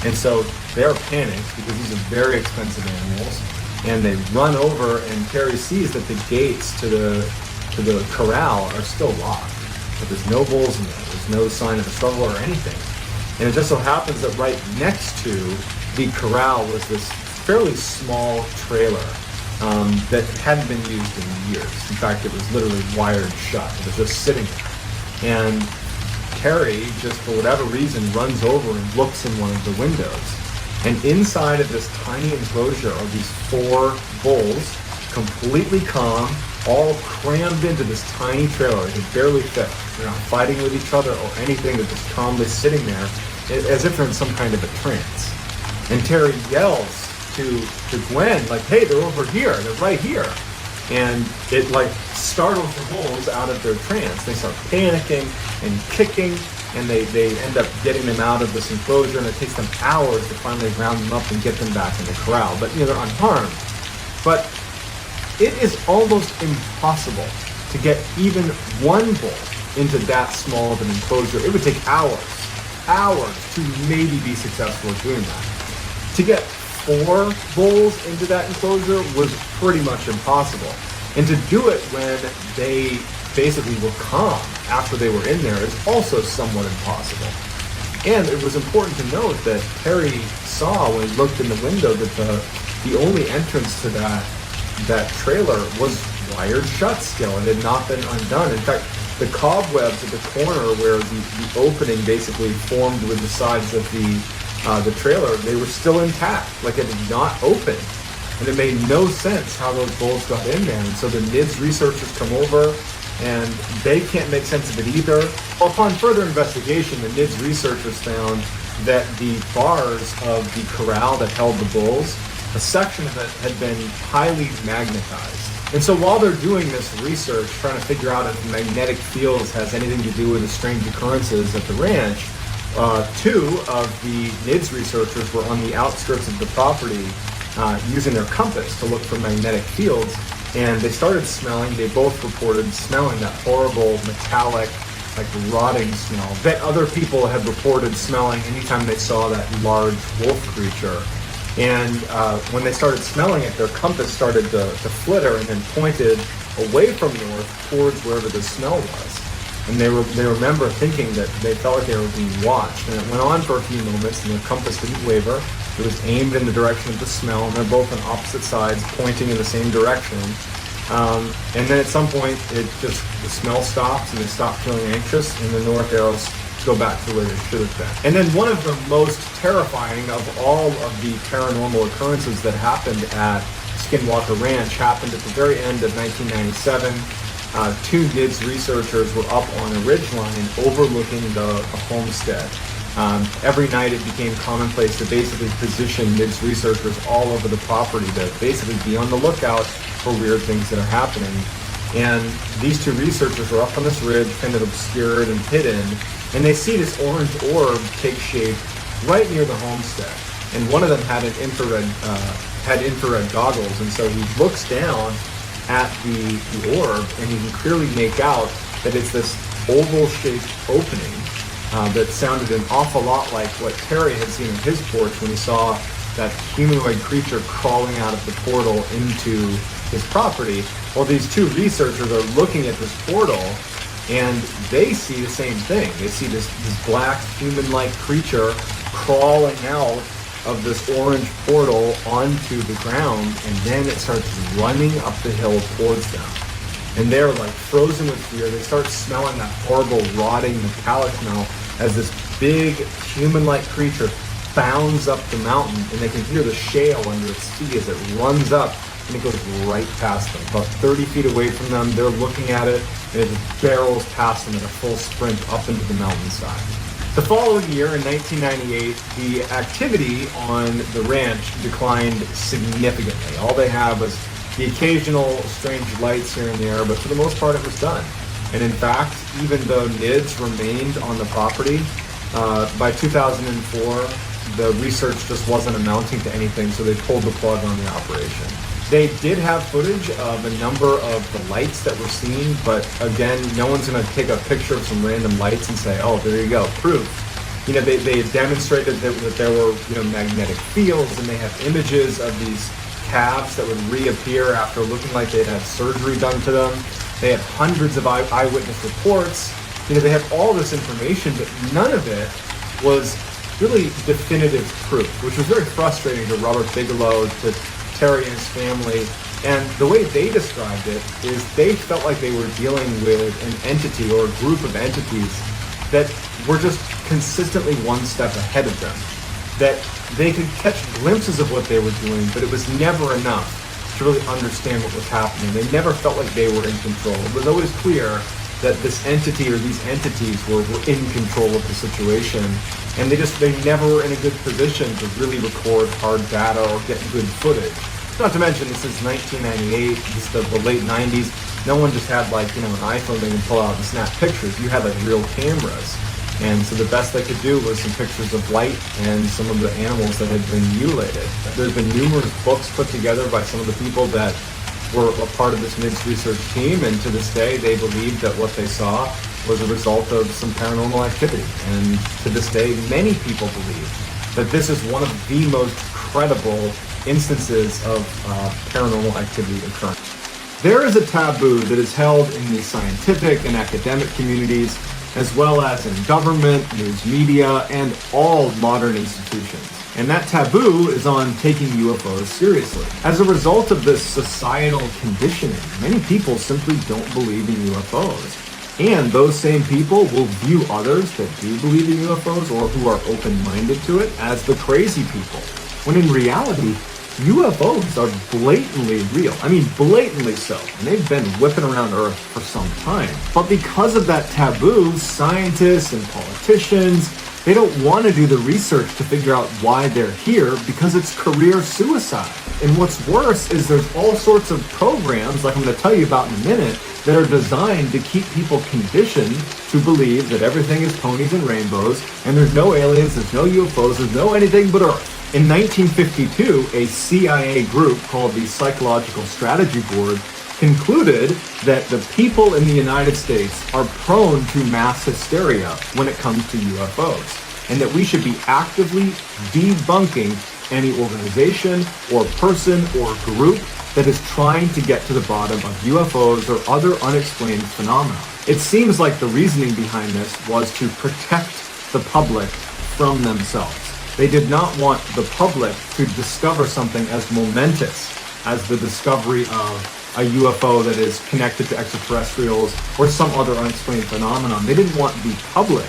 And so they're panicked because these are very expensive animals, and they run over, and Terry sees that the gates to the corral are still locked, but there's no bulls in there. There's no sign of a struggle or anything. And it just so happens that right next to the corral was this fairly small trailer that hadn't been used in years. In fact, it was literally wired shut. It was just sitting there. And Terry, just for whatever reason, runs over and looks in one of the windows. And inside of this tiny enclosure are these 4 bulls, completely calm, all crammed into this tiny trailer. They could barely fit. They're not fighting with each other or anything. They're just calmly sitting there as if they're in some kind of a trance. And Terry yells to Gwen, like, hey, they're over here. They're right here. And it like startles the bulls out of their trance. They start panicking and kicking, and they end up getting them out of this enclosure, and it takes them hours to finally round them up and get them back in the corral. But they're unharmed. But it is almost impossible to get even one bull into that small of an enclosure. It would take hours to maybe be successful at doing that. To get 4 bulls into that enclosure was pretty much impossible. And to do it when they basically were calm after they were in there is also somewhat impossible. And it was important to note that Terry saw when he looked in the window that the only entrance to that trailer was wired shut still and had not been undone. In fact, the cobwebs at the corner where the opening basically formed with the sides of the trailer, they were still intact, like it had not opened. And it made no sense how those bulls got in there. And so the NIDS researchers come over, and they can't make sense of it either. Upon further investigation, the NIDS researchers found that the bars of the corral that held the bulls, a section of it had been highly magnetized. And so while they're doing this research, trying to figure out if magnetic fields has anything to do with the strange occurrences at the ranch, 2 of the NIDS researchers were on the outskirts of the property using their compass to look for magnetic fields, and they started smelling. They both reported smelling that horrible metallic, like rotting smell that other people had reported smelling anytime they saw that large wolf creature. And when they started smelling it, their compass started to flitter and then pointed away from north towards wherever the smell was. And they remember thinking that they felt like they were being watched. And it went on for a few moments, and their compass didn't waver. It was aimed in the direction of the smell, and they're both on opposite sides, pointing in the same direction. And then at some point, the smell stops, and they stop feeling anxious, and the north arrows go back to where they should have been. And then one of the most terrifying of all of the paranormal occurrences that happened at Skinwalker Ranch happened at the very end of 1997. 2 NIDS researchers were up on a ridgeline overlooking the homestead. Every night it became commonplace to basically position NIDS researchers all over the property to basically be on the lookout for weird things that are happening. And these 2 researchers are up on this ridge, kind of obscured and hidden, and they see this orange orb take shape right near the homestead. And one of them had infrared goggles, and so he looks down at the orb, and you can clearly make out that it's this oval-shaped opening that sounded an awful lot like what Terry had seen on his porch when he saw that humanoid creature crawling out of the portal into his property. Well, these 2 researchers are looking at this portal, and they see the same thing. They see this black human-like creature crawling out of this orange portal onto the ground, and then it starts running up the hill towards them. And they're like frozen with fear. They start smelling that horrible rotting metallic smell as this big human-like creature bounds up the mountain, and they can hear the shale under its feet as it runs up, and it goes right past them. About 30 feet away from them, they're looking at it, and it just barrels past them in a full sprint up into the mountainside. The following year, in 1998, the activity on the ranch declined significantly. All they had was the occasional strange lights here and there, but for the most part it was done. And in fact, even though NIDS remained on the property, by 2004, the research just wasn't amounting to anything, so they pulled the plug on the operation. They did have footage of a number of the lights that were seen, but again, no one's going to take a picture of some random lights and say, oh, there you go, proof. They demonstrated that there were magnetic fields, and they have images of these calves that would reappear after looking like they'd had surgery done to them. They had hundreds of eyewitness reports. They have all this information, but none of it was really definitive proof, which was very frustrating to Robert Bigelow, to Terry and his family. And the way they described it is they felt like they were dealing with an entity or a group of entities that were just consistently one step ahead of them, that they could catch glimpses of what they were doing, but it was never enough to really understand what was happening. They never felt like they were in control. It was always clear that this entity or these entities were in control of the situation, and they never were in a good position to really record hard data or get good footage. Not to mention, this is 1998, this is the late 90s. No one just had an iPhone they can pull out and snap pictures. You had real cameras. And so the best they could do was some pictures of light and some of the animals that had been mutilated. There's been numerous books put together by some of the people that were a part of this MIDS research team, and to this day they believe that what they saw was a result of some paranormal activity. And to this day, many people believe that this is one of the most credible instances of paranormal activity occurring. There is a taboo that is held in the scientific and academic communities, as well as in government, news media, and all modern institutions. And that taboo is on taking UFOs seriously. As a result of this societal conditioning, many people simply don't believe in UFOs. And those same people will view others that do believe in UFOs or who are open-minded to it as the crazy people, when in reality, UFOs are blatantly real. I mean, blatantly so. And they've been whipping around Earth for some time. But because of that taboo, scientists and politicians, they don't want to do the research to figure out why they're here, because it's career suicide. And what's worse is there's all sorts of programs, like I'm going to tell you about in a minute, that are designed to keep people conditioned to believe that everything is ponies and rainbows, and there's no aliens, there's no UFOs, there's no anything but Earth. In 1952, a CIA group called the Psychological Strategy Board concluded that the people in the United States are prone to mass hysteria when it comes to UFOs, and that we should be actively debunking any organization or person or group that is trying to get to the bottom of UFOs or other unexplained phenomena. It seems like the reasoning behind this was to protect the public from themselves. They did not want the public to discover something as momentous as the discovery of a UFO that is connected to extraterrestrials or some other unexplained phenomenon. They didn't want the public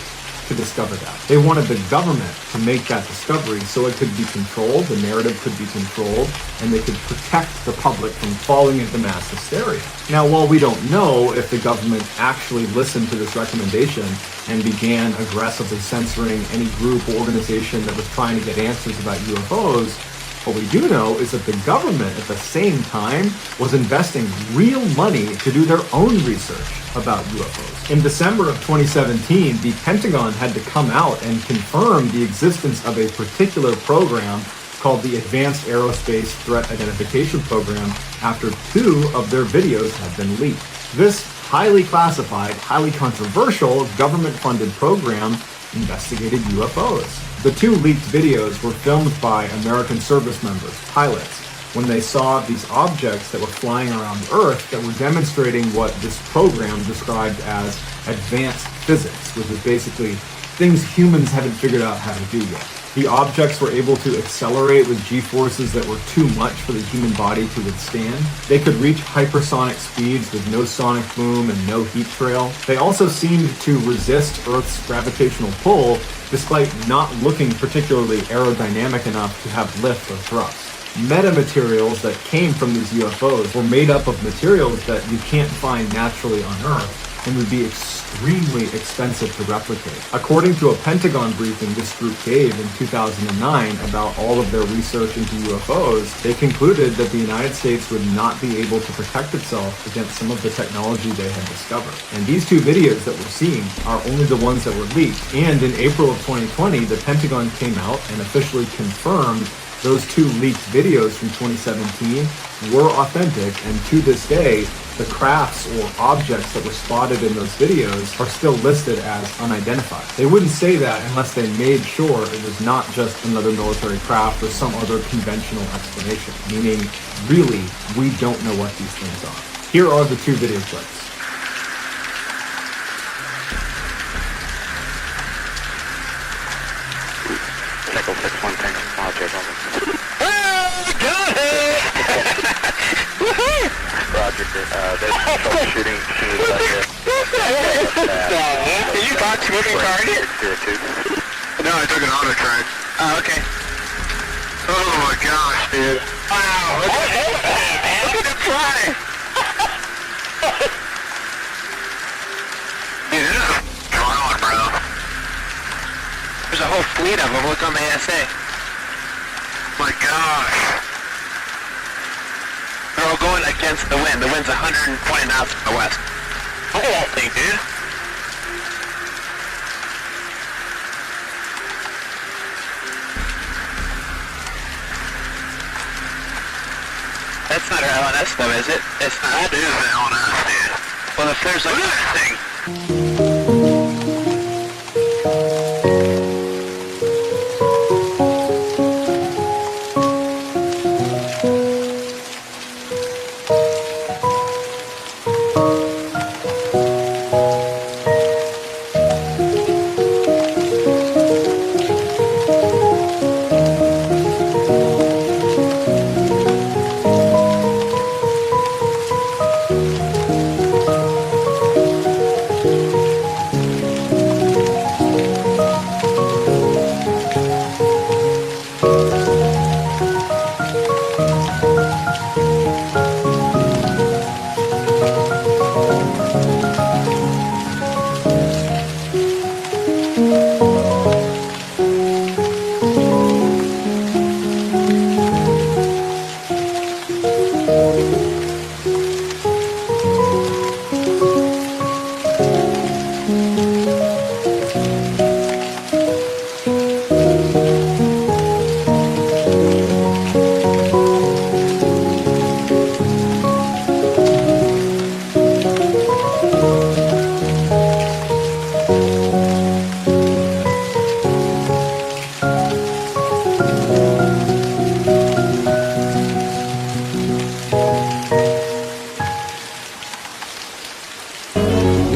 to discover that. They wanted the government to make that discovery so it could be controlled, the narrative could be controlled, and they could protect the public from falling into mass hysteria. Now, while we don't know if the government actually listened to this recommendation and began aggressively censoring any group or organization that was trying to get answers about UFOs, what we do know is that the government at the same time was investing real money to do their own research about UFOs. In December of 2017, the Pentagon had to come out and confirm the existence of a particular program called the Advanced Aerospace Threat Identification Program after 2 of their videos had been leaked. This highly classified, highly controversial government-funded program investigated UFOs. The 2 leaked videos were filmed by American service members, pilots, when they saw these objects that were flying around Earth that were demonstrating what this program described as advanced physics, which is basically things humans haven't figured out how to do yet. The objects were able to accelerate with g-forces that were too much for the human body to withstand. They could reach hypersonic speeds with no sonic boom and no heat trail. They also seemed to resist Earth's gravitational pull, despite not looking particularly aerodynamic enough to have lift or thrust. Metamaterials that came from these UFOs were made up of materials that you can't find naturally on Earth and would be extremely expensive to replicate. According to a Pentagon briefing this group gave in 2009 about all of their research into UFOs, they concluded that the United States would not be able to protect itself against some of the technology they had discovered. And these 2 videos that we're seeing are only the ones that were leaked. And in April of 2020, the Pentagon came out and officially confirmed those 2 leaked videos from 2017 were authentic, and to this day, the crafts or objects that were spotted in those videos are still listed as unidentified. They wouldn't say that unless they made sure it was not just another military craft or some other conventional explanation, meaning, really, we don't know what these things are. Here are the 2 video clips. One thing, Roger, over. Roger, there's troubleshooting. Did you box moving target? No, I took an auto track. Oh, okay. Oh my gosh, dude. Wow, look at him fly! Dude, this is drone, bro. There's a whole fleet of them. Look on the ASA. My gosh. They're all going against the wind. The wind's 120 knots from the west. Look at that thing, dude. That's not our LNS though, is it? It's not. That is the LNS, dude. Well, if there's like... Look at that thing.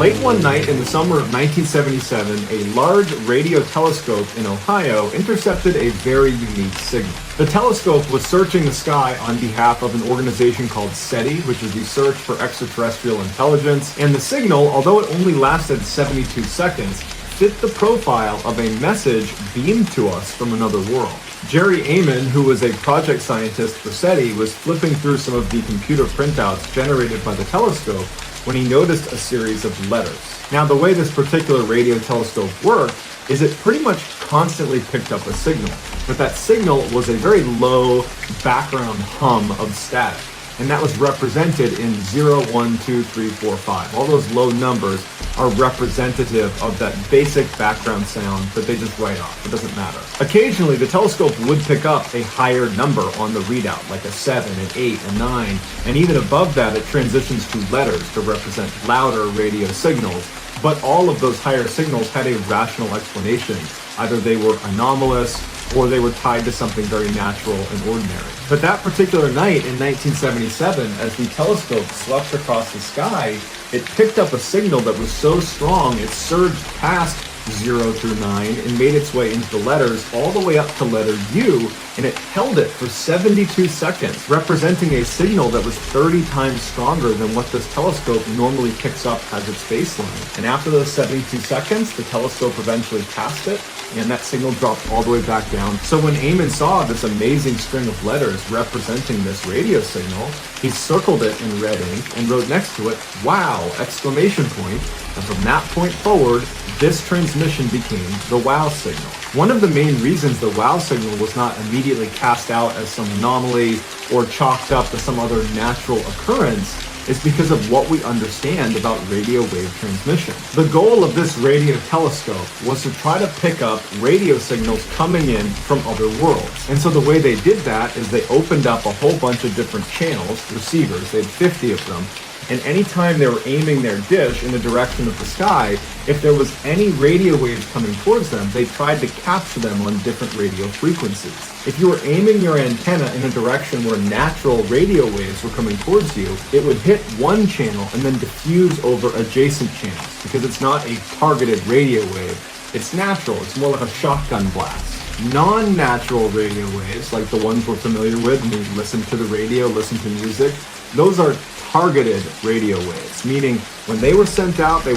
Late one night in the summer of 1977, a large radio telescope in Ohio intercepted a very unique signal. The telescope was searching the sky on behalf of an organization called SETI, which is the Search for Extraterrestrial Intelligence, and the signal, although it only lasted 72 seconds, fit the profile of a message beamed to us from another world. Jerry Amon, who was a project scientist for SETI, was flipping through some of the computer printouts generated by the telescope when he noticed a series of letters. Now, the way this particular radio telescope worked is it pretty much constantly picked up a signal, but that signal was a very low background hum of static, and that was represented in 0, 1, 2, 3, 4, 5. All those low numbers are representative of that basic background sound that they just write off. It doesn't matter. Occasionally, the telescope would pick up a higher number on the readout, like a 7, an 8, a 9, and even above that, it transitions to letters to represent louder radio signals. But all of those higher signals had a rational explanation. Either they were anomalous, or they were tied to something very natural and ordinary. But that particular night in 1977, as the telescope swept across the sky, it picked up a signal that was so strong it surged past 0 through 9 and made its way into the letters all the way up to letter U, and it held it for 72 seconds, representing a signal that was 30 times stronger than what this telescope normally picks up as its baseline. And after those 72 seconds, the telescope eventually passed it, and that signal dropped all the way back down. So when Eamon saw this amazing string of letters representing this radio signal, he circled it in red ink and wrote next to it, "Wow!" exclamation point. And from that point forward, this transmission became the WOW signal. One of the main reasons the WOW signal was not immediately cast out as some anomaly or chalked up to some other natural occurrence is because of what we understand about radio wave transmission. The goal of this radio telescope was to try to pick up radio signals coming in from other worlds. And so the way they did that is they opened up a whole bunch of different channels, receivers, they had 50 of them, and anytime they were aiming their dish in the direction of the sky, if there was any radio waves coming towards them, they tried to capture them on different radio frequencies. If you were aiming your antenna in a direction where natural radio waves were coming towards you, it would hit one channel and then diffuse over adjacent channels, because it's not a targeted radio wave. It's natural. It's more like a shotgun blast. Non-natural radio waves, like the ones we're familiar with when we listen to the radio, listen to music, those are targeted radio waves, meaning when they were sent out in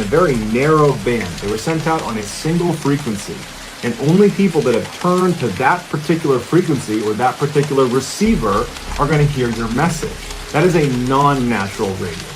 a very narrow band. They were sent out on a single frequency. And only people that have turned to that particular frequency or that particular receiver are going to hear your message. That is a non-natural radio.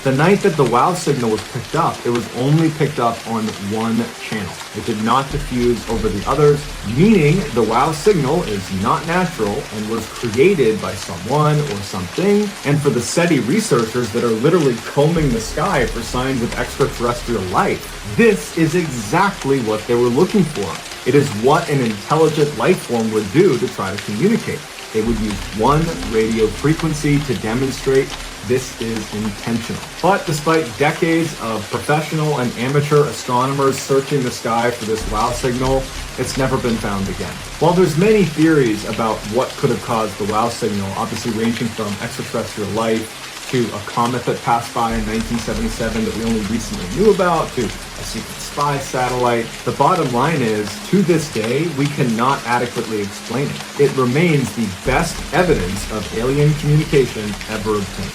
The night that the WOW signal was picked up, it was only picked up on one channel. It did not diffuse over the others, meaning the WOW signal is not natural and was created by someone or something. And for the SETI researchers that are literally combing the sky for signs of extraterrestrial life, this is exactly what they were looking for. It is what an intelligent life form would do to try to communicate. They would use one radio frequency to demonstrate this is intentional. But despite decades of professional and amateur astronomers searching the sky for this WOW signal, it's never been found again. While there's many theories about what could have caused the WOW signal, obviously ranging from extraterrestrial life to a comet that passed by in 1977 that we only recently knew about, to a secret spy satellite, the bottom line is, to this day, we cannot adequately explain it. It remains the best evidence of alien communication ever obtained.